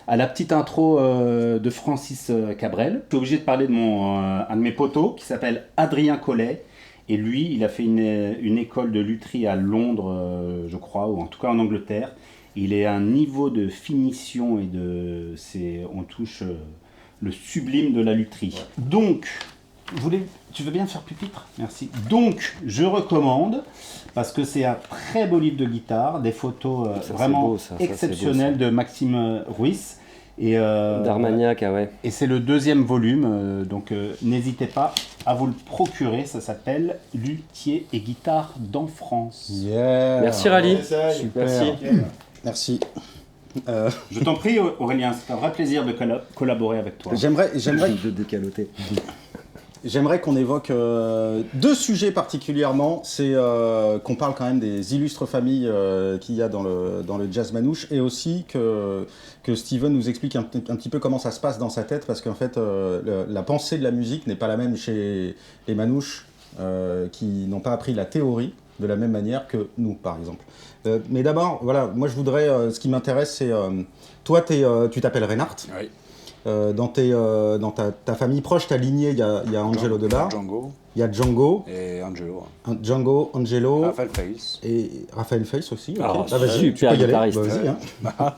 à la petite intro de Francis Cabrel. Je suis obligé de parler de un de mes potos qui s'appelle Adrien Collet. Et lui, il a fait une école de lutherie à Londres, je crois, ou en tout cas en Angleterre. Il est à un niveau de finition et on touche le sublime de la lutherie. Donc, tu veux bien faire pupitre? Merci. Donc, je recommande, parce que c'est un très beau livre de guitare, des photos vraiment beau, exceptionnelles de Maxime Ruiz. D'Armagnac, ouais. Et c'est le deuxième volume, donc n'hésitez pas à vous le procurer. Ça s'appelle Luthier et guitare dans France. Yeah. Merci Rally. Super. Merci. Je t'en prie Aurélien, c'est un vrai plaisir de collaborer avec toi. J'aimerais qu'on évoque deux sujets particulièrement. C'est qu'on parle quand même des illustres familles qu'il y a dans le jazz manouche, et aussi que Steven nous explique un petit peu comment ça se passe dans sa tête, parce qu'en fait la pensée de la musique n'est pas la même chez les manouches qui n'ont pas appris la théorie de la même manière que nous, par exemple. Mais d'abord, voilà, moi je voudrais, ce qui m'intéresse, c'est, toi, tu t'appelles Reinhardt. Oui. Dans ta famille proche, ta lignée, il y a Angelo Debar. Django. Il y a Django. Et Angelo. Django, Angelo. Raphaël Faïs. Et Raphaël Faïs aussi. Ah, Okay. Vas-y, tu peux y aller. guitariste. Vas-y, hein.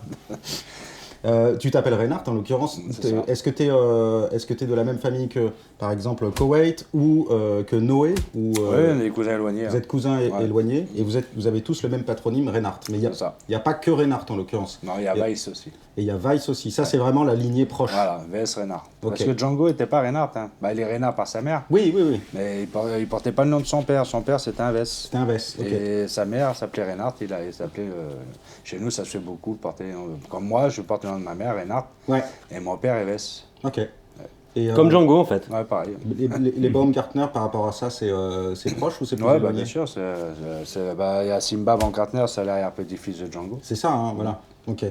Tu t'appelles Reinhardt en l'occurrence. Est-ce que tu es de la même famille que, par exemple, Koweït ou que Noé ou, Oui, on est des cousins éloignés. Vous êtes cousins éloignés et vous avez tous le même patronyme, Reinhardt. Mais il n'y a pas que Reinhardt en l'occurrence. Non, il y a Weiss aussi. Et il y a Weiss aussi. Ça, c'est vraiment la lignée proche. Voilà, Weiss Reinhardt. Okay. Parce que Django n'était pas Reinhardt. Hein. Bah, il est Reinhardt par sa mère. Oui. Mais il ne portait pas le nom de son père. Son père, c'était un Weiss. C'était un Weiss, ok. Et sa mère s'appelait Reinhardt. Il s'appelait... chez nous, ça se fait beaucoup de porter... Comme moi, je porte le nom de ma mère, Reinhardt. Ouais. Et mon père est Weiss. Ok. Et, Comme Django, en fait. Ouais, pareil. Les Baumgartner, par rapport à ça, c'est proche ou c'est plus Ouais, éloigné? bien sûr. Il y a Simba Baumgartner, c'est l'arrière-petit-fils de Django. C'est ça, hein, voilà. Ok.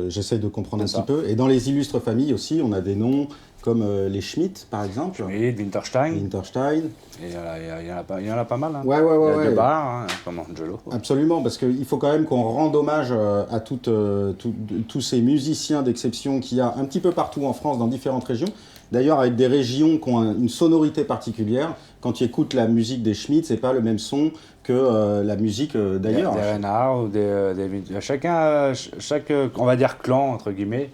J'essaie de comprendre un petit peu. Et dans les illustres familles aussi, on a des noms comme les Schmitt, par exemple. Schmitt, Winterstein. Et il y en a pas mal. Hein. Ouais. Il y a Debar, hein, comme Angelo. Absolument, parce qu'il faut quand même qu'on rende hommage à tous ces musiciens d'exception qu'il y a un petit peu partout en France, dans différentes régions. D'ailleurs, avec des régions qui ont une sonorité particulière. Quand tu écoutes la musique des Schmitt, c'est pas le même son que la musique d'ailleurs. Des Reinhardt ou chaque, on va dire, clan, entre guillemets,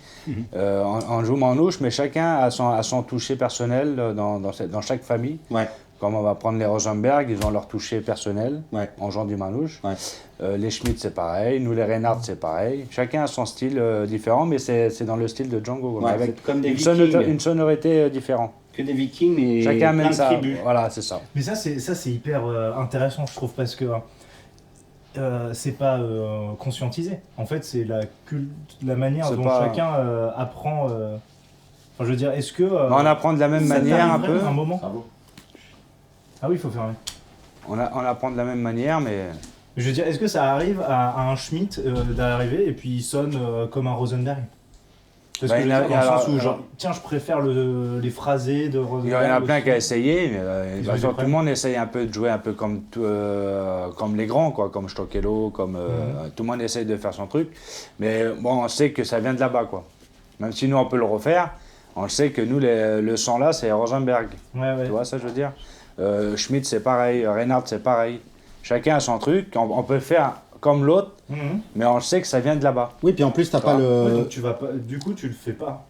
on joue manouche, mais chacun a son toucher personnel dans chaque famille. Ouais. Comme on va prendre les Rosenberg, ils ont leur toucher personnel en jouant du manouche. Ouais. Les Schmitt, c'est pareil. Nous, les Reinhardt, c'est pareil. Chacun a son style différent, mais c'est dans le style de Django. Ouais, avec comme des une sonorité différente. Que des Vikings et chacun amène plein de tribus. Voilà, c'est ça. Mais ça, c'est hyper intéressant, je trouve, parce que c'est pas conscientisé. En fait, c'est la manière dont chacun apprend. Enfin, je veux dire, est-ce que... on apprend de la même manière un peu. Un moment. Ah oui, il faut fermer. On apprend de la même manière, mais... Je veux dire, est-ce que ça arrive à un Schmitt d'arriver et puis il sonne comme un Rosenberg? Parce que dans le sens où, genre, tiens, je préfère les phrasés de Rosenberg. Il y en a plein qui ont essayé, mais tout le monde essaye un peu de jouer un peu comme les grands, quoi, comme Stockello, tout le monde essaye de faire son truc. Mais bon, on sait que ça vient de là-bas, quoi. Même si nous, on peut le refaire, on sait que nous, le son là, c'est Rosenberg. Ouais. Tu vois ça, je veux dire? Schmitt, c'est pareil. Reinhardt, c'est pareil. Chacun a son truc. On peut faire comme l'autre, mais on sait que ça vient de là-bas. Oui, puis en plus, t'as pas le... Ouais, donc tu vas pas... Du coup, tu le fais pas.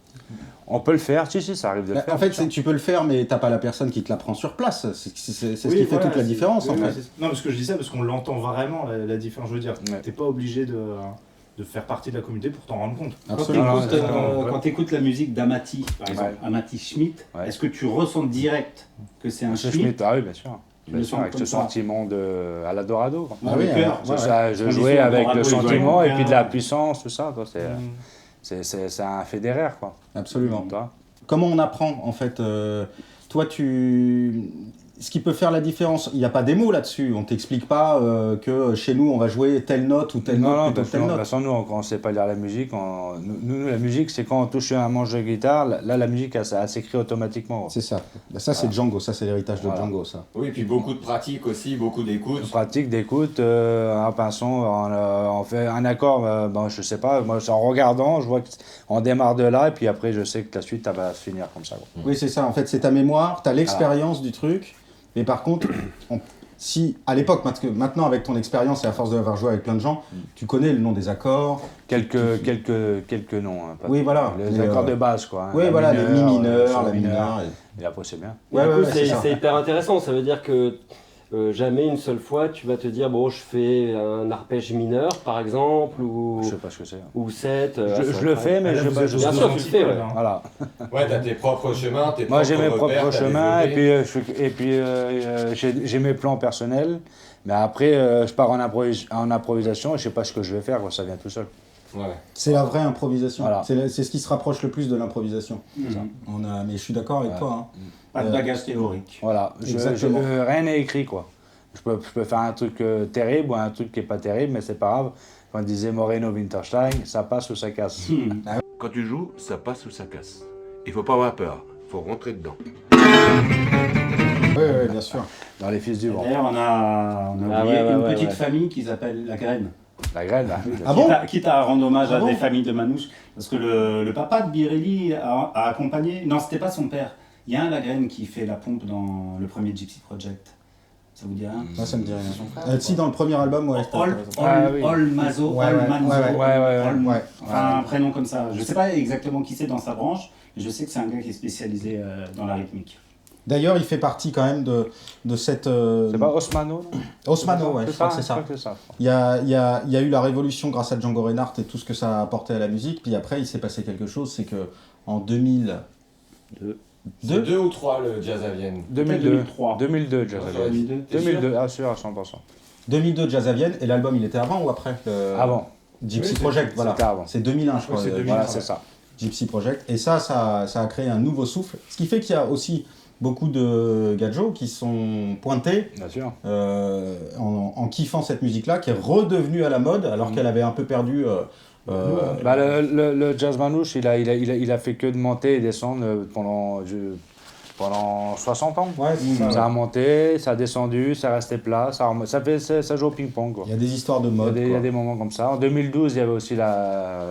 On peut le faire, si, ça arrive de le faire. En fait, tu peux le faire, mais t'as pas la personne qui te l'apprend sur place. C'est ce qui fait toute la différence, en fait. Non, parce que je dis ça parce qu'on l'entend vraiment, la différence. Je veux dire, t'es pas obligé de faire partie de la communauté pour t'en rendre compte. Absolument. Quand tu écoutes la musique d'Amati, par exemple, Amati Schmitt, est-ce que tu ressens direct que c'est un Schmitt? Ah oui, bien sûr. Bien sûr, avec ce sentiment à la Dorado. Ah oui, je jouais avec le sentiment et puis de la puissance, tout ça. C'est un Federer, quoi. Absolument. Comment on apprend, en fait toi, ce qui peut faire la différence, il n'y a pas des mots là-dessus. On t'explique pas que chez nous, on va jouer telle note ou telle note plutôt que telle note. De toute façon, nous, on ne sait pas lire la musique. Nous, la musique, c'est quand on touche un manche de guitare, là, la musique, elle s'écrit automatiquement. C'est ça. Ça, c'est Django. Ça, c'est l'héritage de Django, ça. Oui, et puis beaucoup de pratique aussi, beaucoup d'écoute. Pratique, d'écoute, un pinceau, on fait un accord, je sais pas, moi, en regardant, je vois qu'on démarre de là, et puis après, je sais que la suite, elle va se finir comme ça. Quoi. Oui, c'est ça. En fait, c'est ta mémoire, tu as l'expérience du truc. Mais par contre, si à l'époque, parce que maintenant avec ton expérience et à force d'avoir joué avec plein de gens, tu connais le nom des accords. Quelques noms. Hein, oui, voilà. Les accords de base, quoi. Hein, oui, voilà, les mi mineurs, la mineure. Et après, c'est bien. Ouais, c'est hyper intéressant. Ça veut dire que jamais une seule fois tu vas te dire bon, je fais un arpège mineur par exemple ou je sais pas ce que c'est. Ou 7. Je le fais, mais je sais pas. Bien sûr, tu le fais. Ouais. Voilà. Ouais, t'as tes propres chemins, Moi, j'ai mes propres chemins et puis j'ai mes plans personnels. Mais après, je pars en improvisation et je sais pas ce que je vais faire. Quoi, ça vient tout seul. Ouais. C'est la vraie improvisation. Voilà. C'est ce qui se rapproche le plus de l'improvisation. Mais je suis d'accord avec toi. Hein. Pas de bagage théorique. Voilà. Rien n'est écrit, quoi. Je peux faire un truc terrible ou un truc qui n'est pas terrible, mais c'est pas grave. Quand disait Moreno Winterstein, ça passe ou ça casse. Quand tu joues, ça passe ou ça casse. Il faut pas avoir peur, faut rentrer dedans. Oui, bien sûr. Dans Les Fils du Vent. D'ailleurs, on a oublié une petite famille qui s'appelle la Graine. La graine, là. Ah bon? Quitte à rendre hommage Ah à bon des familles de manouches, parce que le papa de Birelli a accompagné. Non, c'était pas son père. Il y a un Lagraine qui fait la pompe dans le premier Gypsy Project. Ça vous dit rien? Moi, ça me dit rien. Si, dans le premier album, ouais. Ol Mazo, Ouais, Ol ouais, Manzo, ouais. enfin un prénom comme ça. Je sais pas exactement qui c'est dans sa branche, mais je sais que c'est un gars qui est spécialisé dans la rythmique. D'ailleurs, il fait partie quand même de cette... C'est pas Osmano, non? Osmano, ouais, je crois que c'est Je ça. crois que c'est ça. Il y a eu la révolution grâce à Django Reinhardt et tout ce que ça a apporté à la musique. Puis après, il s'est passé quelque chose, c'est que en 2002, C'est 2 ou 3 le Jazz à Vienne. 2003. 2002, Jazz à Vienne. 2002, ah sûr, à 100%. 2002 Jazz à Vienne, et l'album, il était avant ou après Avant. Gypsy Project, voilà. C'était avant. C'est 2001, je crois. c'est 2001, Voilà, ouais. c'est ça. Gypsy Project. Et ça a créé un nouveau souffle. Ce qui fait qu'il y a aussi beaucoup de gadgets qui sont pointés Bien sûr. en kiffant cette musique-là, qui est redevenue à la mode, alors qu'elle avait un peu perdu... Bah, le jazz manouche, il a fait que de monter et descendre pendant 60 ans. Ouais, c'est ça. Ça a monté, ça a descendu, ça restait plat, ça joue au ping-pong, quoi. Il y a des histoires de Il y a mode. des, il y a quoi. des moments comme ça. En 2012, il y avait aussi la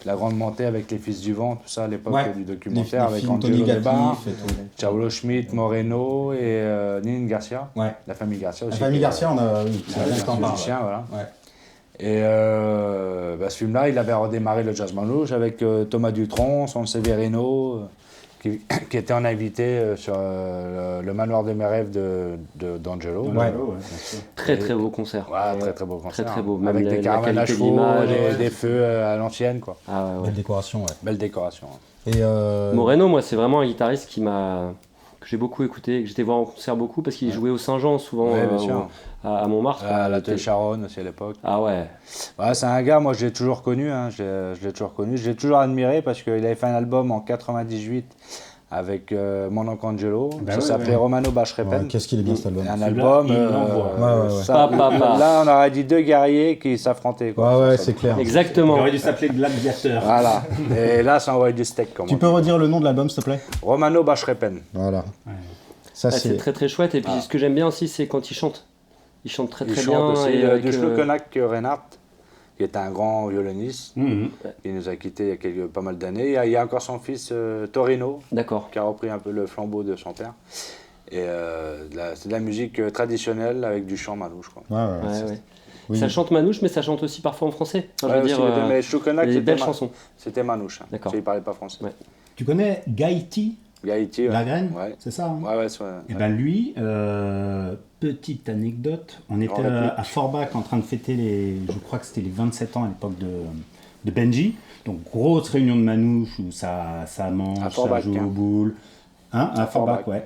grande montée avec Les Fils du Vent, tout ça, à l'époque Ouais. du Les documentaire, avec films Angelo Tony Debar, Gatif et tout. Ciao Schmidt, Moreno et Nine Garcia. Ouais. La famille Garcia La aussi. famille qui est- Garcia, on a eu c'est longtemps un parlé. musicien, voilà. Ouais. Et ce film-là, il avait redémarré le jazz manouche avec Thomas Dutronc, Son Severino, qui était en invité sur le manoir de mes rêves d'Angelo. Ouais. Très très beau concert. Ouais, très très beau concert. Très, très beau. Avec Même des la caravanes à qualité chevaux, d'image, des feux à l'ancienne, quoi. Ah ouais, ouais. Belle décoration, ouais. Belle décoration. Et Moreno, moi, c'est vraiment un guitariste que j'ai beaucoup écouté, que j'étais voir en concert beaucoup parce qu'il jouait au Saint-Jean souvent Ouais, bien sûr. à Montmartre. À la Charonne aussi à l'époque. Ah ouais. Ouais, c'est un gars, moi je l'ai toujours connu, hein, je l'ai toujours connu, je l'ai toujours admiré parce qu'il avait fait un album en 98 avec mon oncle Angelo, Bah ça ouais, s'appelait ouais. Romano ouais, Bashrepen. qu'est-ce qu'il est bien cet album. Un album, il l'envoie. Ouais. ça- Pa. là on aurait dit deux guerriers qui s'affrontaient. quoi. Ouais, Ça- c'est clair. Il Exactement. aurait dû s'appeler Gladiateur. Voilà, et là ça envoyait du steak comme Tu on peux dit. redire le nom de l'album, s'il te plaît? Romano Bashrepen. Voilà. Ouais. Ça, Ah, c'est c'est... très très chouette. Et puis ce que j'aime bien aussi, c'est quand il chante. Il chante très Il très chante bien. aussi et avec, du Schluckenack Reinhardt, qui est un grand violoniste, Mhm. qui nous a quittés il y a pas mal d'années. Il y a encore son fils Torino, D'accord. qui a repris un peu le flambeau de son père. Et c'est de la musique traditionnelle avec du chant manouche, quoi. Ouais. Ouais, ouais. Oui. Ça chante manouche, mais ça chante aussi parfois en français. Enfin, je Ouais, veux dire, aussi, mais Schluckenack, des c'était belles chansons. C'était manouche. Hein. D'accord. Il parlait pas français. Ouais. Tu connais Gaïti, Gaïti, ouais. la graine? Ouais. C'est ça, hein? Ouais, Et ben lui, petite anecdote, on était à Forbach en train de fêter je crois que c'était les 27 ans à l'époque de Benji. Donc grosse réunion de manouches où ça mange, À ça Forbach, joue hein. aux boules. Hein, à Forbach, Forbach.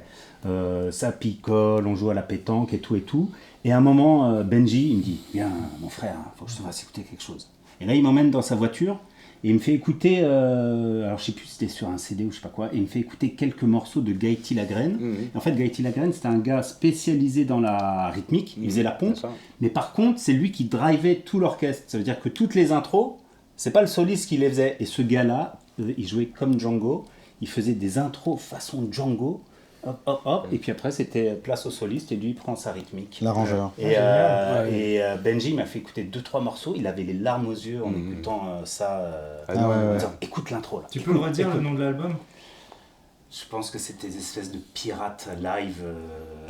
ouais. Ça picole, on joue à la pétanque et tout et tout. Et à un moment, Benji, il me dit, viens mon frère, faut que je te fasse écouter quelque chose. Et là, il m'emmène dans sa voiture. Et il me fait écouter, alors je sais plus si c'était sur un CD ou je sais pas quoi, et il me fait écouter quelques morceaux de Gaïti Lagraine. Mhm. En fait, Gaïti Lagraine, c'était un gars spécialisé dans la rythmique, il faisait la pompe, C'est ça. mais par contre, c'est lui qui drivait tout l'orchestre. Ça veut dire que toutes les intros, c'est pas le soliste qui les faisait. Et ce gars-là, il jouait comme Django, il faisait des intros façon Django, hop, hop, hop, et puis après, c'était place au soliste, et lui, il prend sa rythmique. L'arrangeur. Et Benji m'a fait écouter 2-3 morceaux, il avait les larmes aux yeux en écoutant ça. Ah, ouais, en ouais. disant, écoute l'intro là. Tu peux me redire le nom de l'album? Je pense que c'était des espèces de pirates live.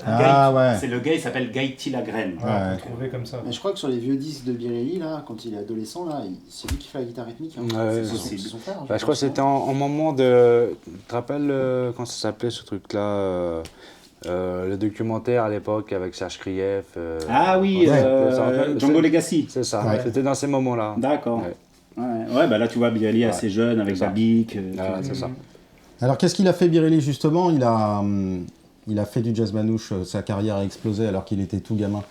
Ah, ouais. C'est le gars, il s'appelle Gaïti Lagraine. Ouais. On peut trouver comme ça. Mais je crois que sur les vieux disques de Birelli, là, quand il est adolescent, là, c'est lui qui fait la guitare rythmique. Hein. Ouais, c'est ouais. son frère. Bah, je crois que pense, c'était non en moment de. Tu te rappelles comment ça s'appelait ce truc-là le documentaire à l'époque avec Serge Krief. Ah oui, Ouais. Django Legacy. C'est ça, Ouais. c'était dans ces moments-là. D'accord. Ouais. Ouais, bah là tu vois Birelli Ouais. assez jeune avec C'est ça. Babic. Ah, c'est ça. Alors, qu'est-ce qu'il a fait, Birelli, justement? Il a fait du jazz manouche. Sa carrière a explosé alors qu'il était tout gamin.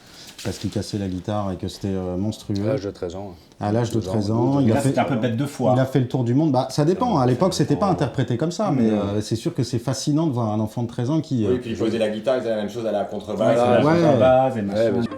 Parce qu'il cassait la guitare et que c'était monstrueux. À l'âge de 13 ans. À l'âge de 12 ans, 13 ans, il Là a fait... c'était un peu bête de foi. Il a fait le tour du monde. Bah, ça dépend. À l'époque, c'était pas interprété comme ça, mais c'est sûr que c'est fascinant de voir un enfant de 13 ans qui. Oui, puis il posait la guitare, il faisait la même chose à la contrebasse. la ouais. contrebasse et machin. Ouais, bien sûr.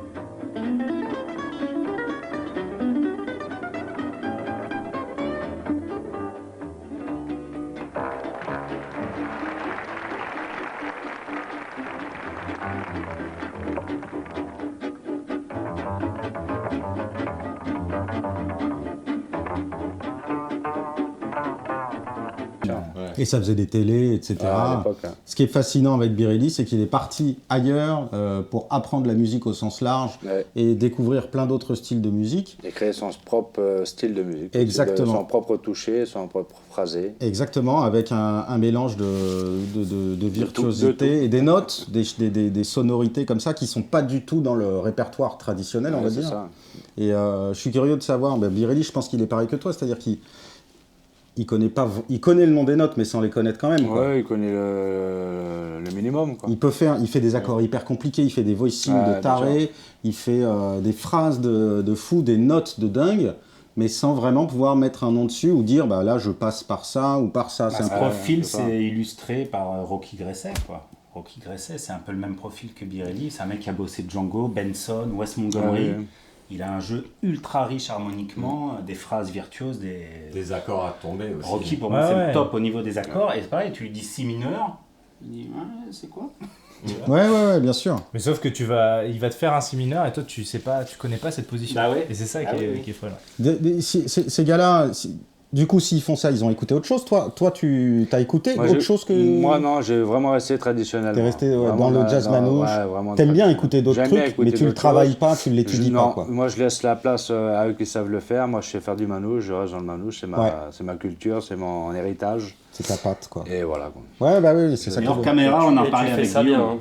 Et ça faisait des télés, etc. À l'époque, hein. Ce qui est fascinant avec Birelli, c'est qu'il est parti ailleurs pour apprendre la musique au sens large et découvrir plein d'autres styles de musique. Et créer son propre style de musique. Exactement. Son propre toucher, son propre phrasé. Exactement, avec un mélange de virtuosité et des notes, des sonorités comme ça qui sont pas du tout dans le répertoire traditionnel, on va dire. Ça. Et je suis curieux de savoir, Birelli, je pense qu'il est pareil que toi, c'est-à-dire qu'il il connaît le nom des notes, mais sans les connaître quand même. Ouais, il connaît le minimum, quoi. Il fait des accords hyper compliqués, il fait des voicings de taré, il fait des phrases de fou, des notes de dingue, mais sans vraiment pouvoir mettre un nom dessus ou dire bah là je passe par ça ou par ça. Ce profil, c'est illustré par Rocky Gresset, quoi. Rocky Gresset, c'est un peu le même profil que Birelli. C'est un mec qui a bossé Django, Benson, Wes Montgomery. Il a un jeu ultra riche harmoniquement, des phrases virtuoses, des accords à tomber aussi. Rocky, pour moi, c'est le top au niveau des accords. Et c'est pareil, tu lui dis si mineur, il dit c'est quoi? Ouais, bien sûr. Mais sauf que il va te faire un si mineur et toi tu connais pas cette position. Bah ouais. Et c'est ça qui est folle. Ces gars-là, du coup, s'ils font ça, ils ont écouté autre chose. Toi, tu as écouté autre chose que... Moi, non, j'ai vraiment resté traditionnel. T'es resté dans le jazz manouche. T'aimes bien écouter d'autres trucs, mais tu le travailles pas, tu l'étudies pas, quoi. Moi, je laisse la place à eux qui savent le faire. Moi, je sais faire du manouche, je reste dans le manouche. C'est ma culture, c'est mon héritage. C'est ta patte, quoi. Et voilà, quoi. Ouais, bah oui, c'est ça. Hors caméra, on en parlait avec Guillaume.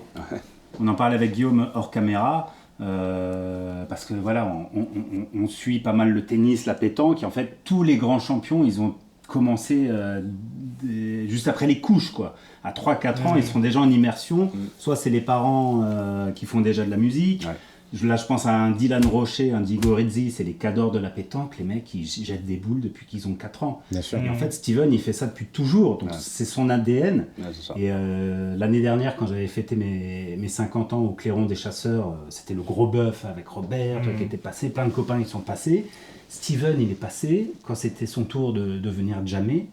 On en parlait avec Guillaume hors caméra. Parce que voilà, on suit pas mal le tennis, la pétanque, et en fait tous les grands champions, ils ont commencé juste après les couches, quoi. À 3-4 ans, ils sont déjà en immersion, soit c'est les parents qui font déjà de la musique. Là, je pense à un Dylan Rocher, un Diego Rizzi, c'est les cadors de la pétanque, les mecs, ils jettent des boules depuis qu'ils ont 4 ans. Bien sûr. Et en fait, Steven, il fait ça depuis toujours, donc c'est son ADN. Et l'année dernière, quand j'avais fêté mes 50 ans au Clairon des Chasseurs, c'était le gros bœuf avec Robert, qui était passé, plein de copains qui sont passés. Steven, il est passé, quand c'était son tour de venir jammer.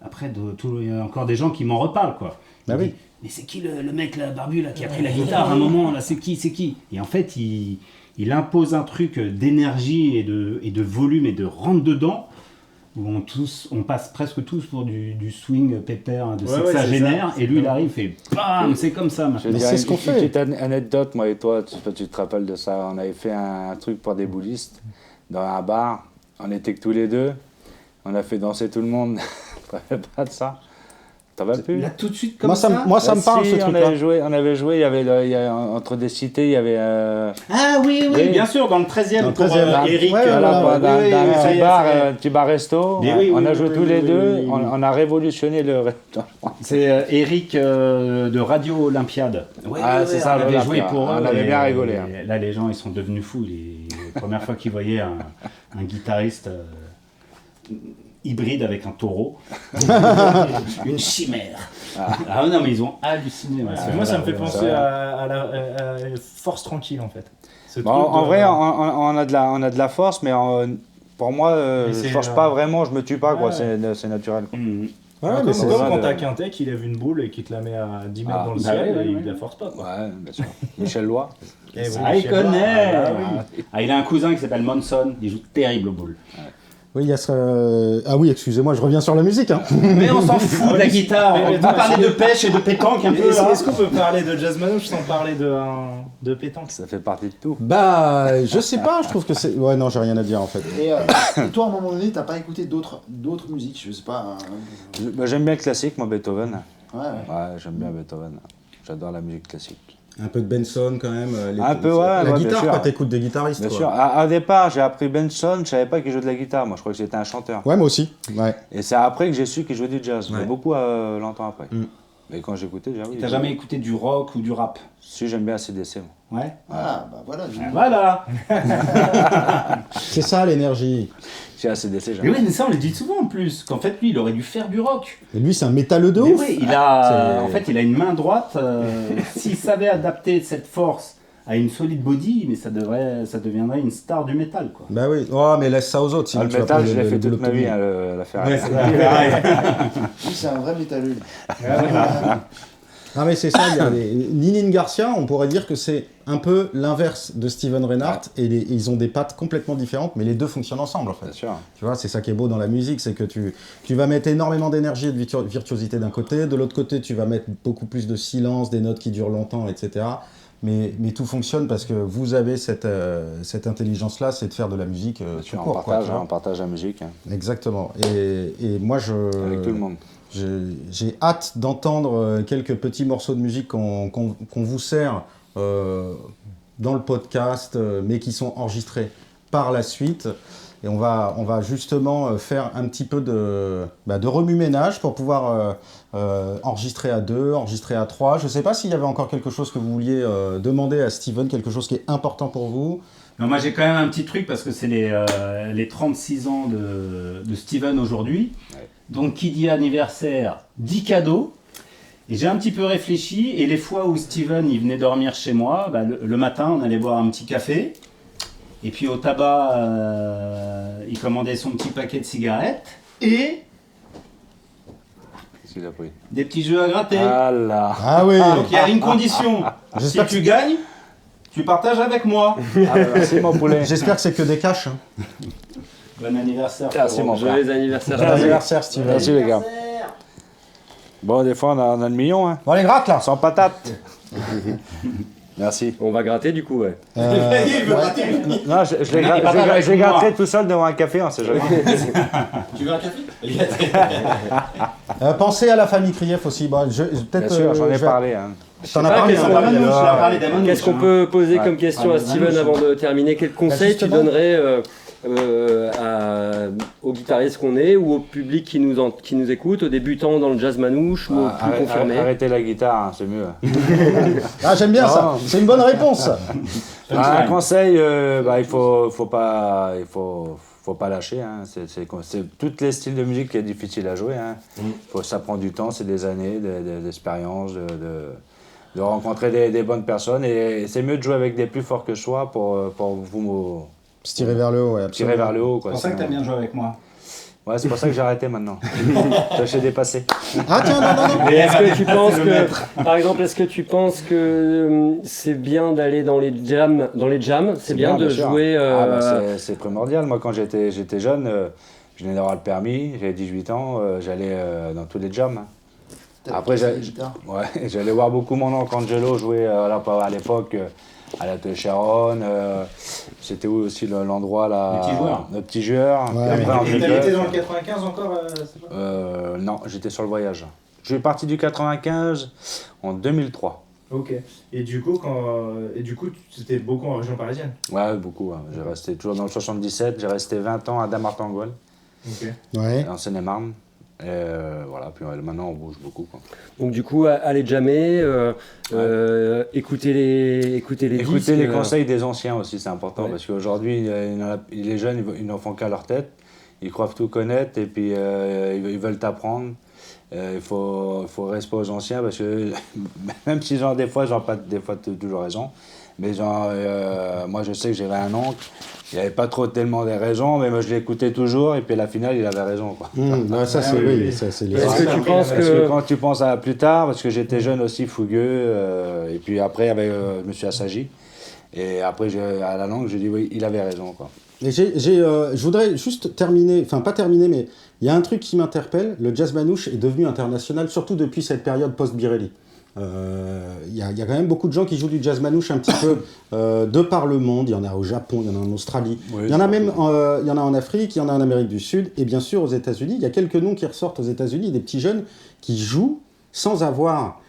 Après, il y a encore des gens qui m'en reparlent, quoi. Bah oui. Mais c'est qui le mec là, barbu là, qui a pris la guitare à un moment là, c'est qui? Et en fait, il impose un truc d'énergie et de volume et de rentre dedans où on passe presque tous pour du swing pépère de sexagénaire et lui il arrive et bam, c'est comme ça. Mais c'est ce qu'on fait. Une petite anecdote, moi et toi, tu te rappelles de ça. On avait fait un truc pour des boulistes dans un bar. On était que tous les deux. On a fait danser tout le monde. Tu te rappelles pas de ça? Là tout de suite comme ça. Moi ça me parle ce truc-là. On avait joué, il y avait entre des cités, il y avait... Ah oui, bien sûr, dans le 13e, pour Eric. Dans un petit bar resto, on a joué tous les deux, on a révolutionné le restaurant. C'est Eric de Radio Olympiade. C'est ça, on avait joué pour eux. On avait bien rigolé. Là, les gens, ils sont devenus fous. La première fois qu'ils voyaient un guitariste... hybride avec un taureau, une chimère. Ah non, mais ils ont halluciné. Moi, ça me fait penser à la force tranquille, en fait. En vrai, on a de la force, mais pour moi, je ne force pas vraiment, je me tue pas, quoi. C'est naturel. Quoi. Mais c'est comme quand t'as Quintet qui lève une boule et qui te la met à 10 mètres dans le ciel, il la force pas, quoi. Ouais, bien sûr. Michel Lois. Il connaît. Il a un cousin qui s'appelle Monson, il joue terrible aux boules. Oui, il y a ce... Ah oui, excusez-moi, je reviens sur la musique. Hein. Mais on s'en fout de la guitare. On va parler de pêche et de pétanque un peu. Est-ce qu'on peut parler de jazz manouche sans parler de pétanque? Ça fait partie de tout. Bah, je sais pas, je trouve que c'est... Ouais, non, j'ai rien à dire en fait. Et toi, à un moment donné, t'as pas écouté d'autres musiques, je sais pas. J'aime bien le classique, moi, Beethoven. Ouais, j'aime bien Beethoven. J'adore la musique classique. Un peu de Benson quand même. Un peu, ouais. La guitare, quand t'écoutes des guitaristes. Bien sûr. Au départ, j'ai appris Benson, je savais pas qu'il jouait de la guitare. Moi, je croyais que c'était un chanteur. Ouais, moi aussi. Ouais. Et c'est après que j'ai su qu'il jouait du jazz. Mais beaucoup longtemps après. Mais quand j'écoutais, j'ai T'as jamais écouté du rock ou du rap? Si, j'aime bien ACDC. Ouais. Ah, bah voilà. Voilà. C'est ça l'énergie. Chez ACDC, j'aime bien. Mais ça, on le dit souvent en plus. Qu'en fait, lui, il aurait dû faire du rock. Et lui, c'est un métalleux de ouf. Oui, il a une main droite. S'il savait adapter cette force à une solide body, mais ça deviendrait une star du métal, quoi. Bah oui. Oh, mais laisse ça aux autres. Le métal, je l'ai fait toute ma vie, la Ferrari. C'est un vrai métalleux. Ah mais c'est ça, il y a Ninin Garcia, on pourrait dire que c'est un peu l'inverse de Steven Reinhardt, et ils ont des pattes complètement différentes, mais les deux fonctionnent ensemble en fait. Bien sûr. Tu vois, c'est ça qui est beau dans la musique, c'est que tu vas mettre énormément d'énergie et de virtuosité d'un côté, de l'autre côté tu vas mettre beaucoup plus de silence, des notes qui durent longtemps, etc. Mais tout fonctionne parce que vous avez cette intelligence-là, c'est de faire de la musique tout court. On partage la musique. Hein. Exactement. Et moi, avec tout le monde. J'ai hâte d'entendre quelques petits morceaux de musique qu'on vous sert dans le podcast, mais qui sont enregistrés par la suite. Et on va justement faire un petit peu de remue-ménage pour pouvoir enregistrer à 2, enregistrer à 3. Je ne sais pas s'il y avait encore quelque chose que vous vouliez demander à Steven, quelque chose qui est important pour vous. Non, moi j'ai quand même un petit truc parce que c'est les 36 ans de Steven aujourd'hui. Ouais. Donc qui dit anniversaire dit cadeau. Et j'ai un petit peu réfléchi, et les fois où Steven il venait dormir chez moi, le matin on allait boire un petit café. Et puis au tabac, il commandait son petit paquet de cigarettes et des petits jeux à gratter. Ah oui. Donc il y a une condition. Si tu gagnes, tu partages avec moi. Merci mon poulet. J'espère que c'est que des cash. Hein. Bon anniversaire. Merci mon frère. Joyeux anniversaire. Bon anniversaire Steven. Merci les gars. Bon, des fois on a le million. Hein. Bon, les gratte là. Sans patate. Merci. On va gratter du coup, ouais. Non, je l'ai gratté tout seul devant un café, on sait jamais. Tu veux un café? Pensez à la famille Krief aussi. Bon, peut-être. Bien sûr, j'en ai parlé. Hein. T'en as parlé. Qu'est-ce qu'on peut poser comme question à Steven avant de terminer? Quel conseil tu donnerais aux guitaristes qu'on est, ou au public qui nous écoute, aux débutants dans le jazz manouche, ou aux plus confirmés? Arrêtez la guitare, hein, c'est mieux. Ah, j'aime bien ça, c'est une bonne réponse. Un conseil, il faut pas lâcher. Hein. C'est tous les styles de musique qui est difficile à jouer. Hein. Ça prend du temps, c'est des années d'expérience, de rencontrer des bonnes personnes, et c'est mieux de jouer avec des plus forts que soi pour vous se tirer vers le haut, ouais, tirer vers le haut. C'est pour ça que t'aimes bien jouer avec moi. Ouais, c'est pour ça que j'ai arrêté maintenant. Je suis dépassé. Ah tiens, non. Mais est-ce que tu penses que, par exemple, c'est bien d'aller dans les jams, c'est bien de jouer c'est primordial. Moi, quand j'étais jeune, je venais d'avoir le permis, j'avais 18 ans, j'allais dans tous les jams. Après, j'allais voir beaucoup mon oncle Angelo jouer à l'époque. À la Sharon, c'était où aussi l'endroit là? Le petit joueur. Ouais, t'étais dans le 95 encore Non, j'étais sur le voyage. Je suis parti du 95 en 2003. Ok. Et du coup, c'était beaucoup en région parisienne? Ouais, beaucoup. Hein. J'ai resté toujours dans le 77, j'ai resté 20 ans à Damartingouel, en Seine-et-Marne. Voilà, puis maintenant on bouge beaucoup. Quoi. Donc du coup, allez jammer, écoutez les disques. Écoutez les conseils des anciens aussi, c'est important, parce qu'aujourd'hui, les jeunes, ils n'en font qu'à leur tête, ils croient tout connaître, et puis ils veulent t'apprendre. Il faut rester aux anciens, parce que même si des fois, ils n'ont pas toujours raison, mais moi je sais que j'avais un oncle, il n'avait pas tellement des raisons, mais moi je l'écoutais toujours, et puis à la finale il avait raison. Quoi. Ça c'est les... Est-ce que tu penses que quand tu penses à plus tard, parce que j'étais jeune aussi, fougueux, et puis après je me suis assagi, et après à la langue j'ai dit oui, il avait raison. Quoi. Et je voudrais juste terminer, enfin pas terminer, mais il y a un truc qui m'interpelle, le jazz manouche est devenu international, surtout depuis cette période post-Birelli. Il y a quand même beaucoup de gens qui jouent du jazz manouche un petit peu de par le monde. Il y en a au Japon, il y en a en Australie, il y en a même il y en a en Afrique, il y en a en Amérique du Sud, et bien sûr aux États-Unis. Il y a quelques noms qui ressortent aux États-Unis, des petits jeunes qui jouent sans avoir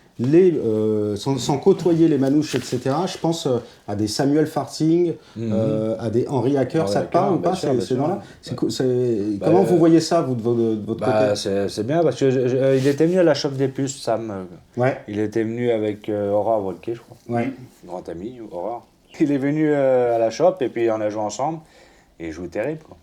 sans côtoyer les manouches, etc. Je pense à des Samuel Farthing, à des Henry Hacker. Ça te parle ou pas ces noms-là? Comment vous voyez ça, vous, de votre côté? C'est bien, parce qu'il était venu à la Chope des Puces, Sam. Il était venu avec Aurore Volquet, je crois. Grand ami, Aurore. Il est venu à la Chope, et puis on a joué ensemble. Et il joue terrible, quoi.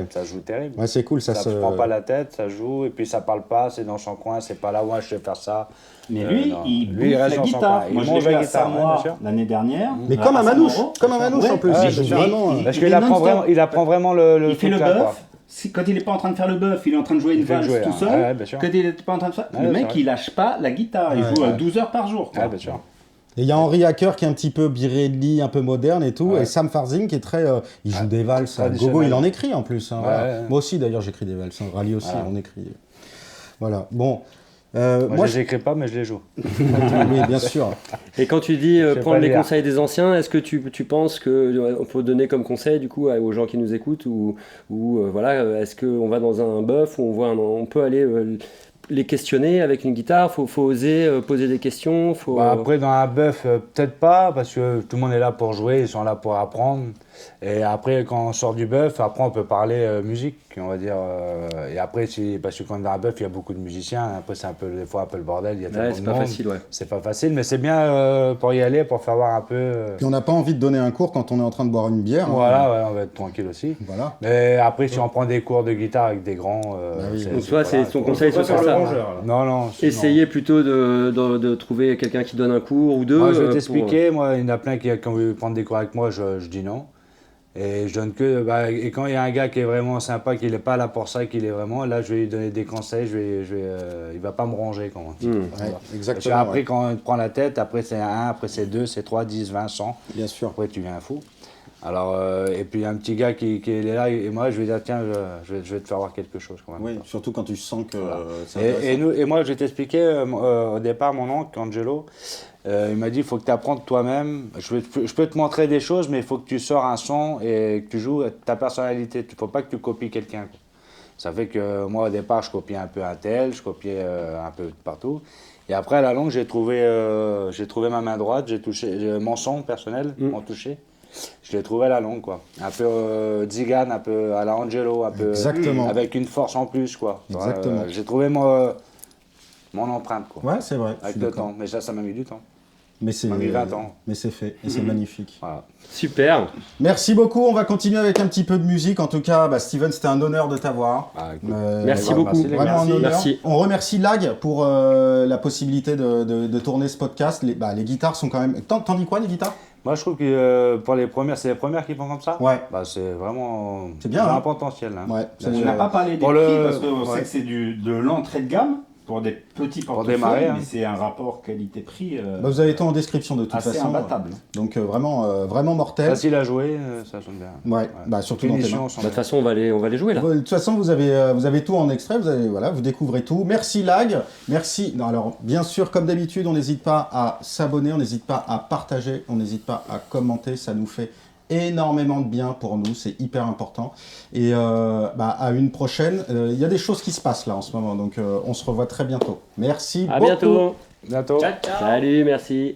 Ça joue terrible. C'est cool, ça se prend pas la tête, ça joue, et puis ça parle pas, c'est dans son coin, c'est pas là, moi je sais faire ça. Mais il reste la guitare. Moi je l'ai vu à Samoa l'année dernière. Mais comme un manouche en plus. Parce qu'il apprend vraiment le. Il fait le bœuf, quand il n'est pas en train de faire le bœuf, il est en train de jouer une valse tout seul. Ouais, bien sûr. Quand il n'est pas en train de faire, le mec, il lâche pas la guitare. Il joue 12 heures par jour. Ouais, bien sûr. Et il y a Henri Hacker qui est un petit peu Birelli, un peu moderne et tout, et Sam Farzin qui est très... il joue des valses, Gogo il en écrit en plus. Hein, voilà. Moi aussi d'ailleurs j'écris des valses, Rally aussi on écrit. Voilà, bon... moi je les écris pas mais je les joue. Oui, bien sûr. Et quand tu dis prendre les conseils des anciens, est-ce que tu penses qu'on peut donner comme conseil du coup aux gens qui nous écoutent ou voilà, est-ce qu'on va dans un bœuf où on peut aller... les questionner avec une guitare, faut oser poser des questions. Après, dans un bœuf, peut-être pas, parce que tout le monde est là pour jouer, ils sont là pour apprendre. Et après, quand on sort du bœuf, après, on peut parler musique, on va dire. Et après, parce que quand dans un bœuf, il y a beaucoup de musiciens. Après, c'est des fois un peu le bordel. Il y a tellement de monde. Facile, ouais. C'est pas facile, mais c'est bien pour y aller, pour faire voir un peu. Puis on n'a pas envie de donner un cours quand on est en train de boire une bière. Voilà, on va être tranquille aussi. Voilà. Mais après, si on prend des cours de guitare avec des grands. Donc, toi, c'est ton conseil sur ça. Non. Essayez plutôt de trouver quelqu'un qui donne un cours ou deux. Moi, je vais t'expliquer. Moi, il y en a plein qui ont voulu prendre des cours avec moi, je dis non. Et je donne que. Et quand il y a un gars qui est vraiment sympa, qui n'est pas là pour ça, qu'il est vraiment. Là, je vais lui donner des conseils. Il va pas me ronger, comme on dit. Exactement. Parce qu'après, quand on te prend la tête, après c'est 1, après c'est 2, c'est 3, 10, 20, 100. Bien sûr. Après, tu viens fou. Alors, et puis il y a un petit gars qui est là, et moi, je vais dire, tiens, je vais te faire voir quelque chose quand même. Oui, surtout quand tu sens que c'est et moi, je vais t'expliquer, au départ, mon oncle, Angelo, il m'a dit, il faut que tu apprennes toi-même. Je peux te montrer des choses, mais il faut que tu sors un son et que tu joues ta personnalité. Il ne faut pas que tu copies quelqu'un. Ça fait que moi, au départ, je copiais un peu un tel, je copiais un peu partout. Et après, à la longue, j'ai trouvé ma main droite, j'ai touché mon son personnel, mon touché. Je l'ai trouvé à la longue, quoi. Un peu Zigane, un peu à la Angelo, un peu avec une force en plus, quoi. Exactement. J'ai trouvé mon empreinte, quoi. Ouais, c'est vrai. Avec le temps, mais ça m'a mis du temps. Mais c'est 20 ans. Mais c'est fait et c'est magnifique. Voilà. Super. Merci beaucoup. On va continuer avec un petit peu de musique. En tout cas, Steven, c'était un honneur de t'avoir. Merci beaucoup. Merci, Vraiment un honneur. Merci. On remercie Lag pour la possibilité de tourner ce podcast. Les guitares sont quand même. T'en dis quoi, les guitares? Moi, je trouve que pour les premières, c'est les premières qui font comme ça. Ouais. C'est vraiment. C'est bien, un potentiel. Hein. Ouais. On n'a pas parlé des prix parce qu'on sait que c'est de l'entrée de gamme. Pour des petits portefeuilles, démarrer, mais c'est un rapport qualité-prix vous avez tout en description de toute assez façon. imbattable. Donc vraiment mortel. Facile à jouer, ça sonne bien. Ouais, surtout dans tes mains. De toute façon, on va les jouer là. De toute façon, vous avez tout en extrait, vous découvrez tout. Merci Lag, merci. Non, alors, bien sûr, comme d'habitude, on n'hésite pas à s'abonner, on n'hésite pas à partager, on n'hésite pas à commenter, ça nous fait énormément de bien pour nous, c'est hyper important. Et à une prochaine. Il y a des choses qui se passent là en ce moment, donc on se revoit très bientôt. Merci beaucoup. À bientôt. Bientôt. Ciao. Salut, merci.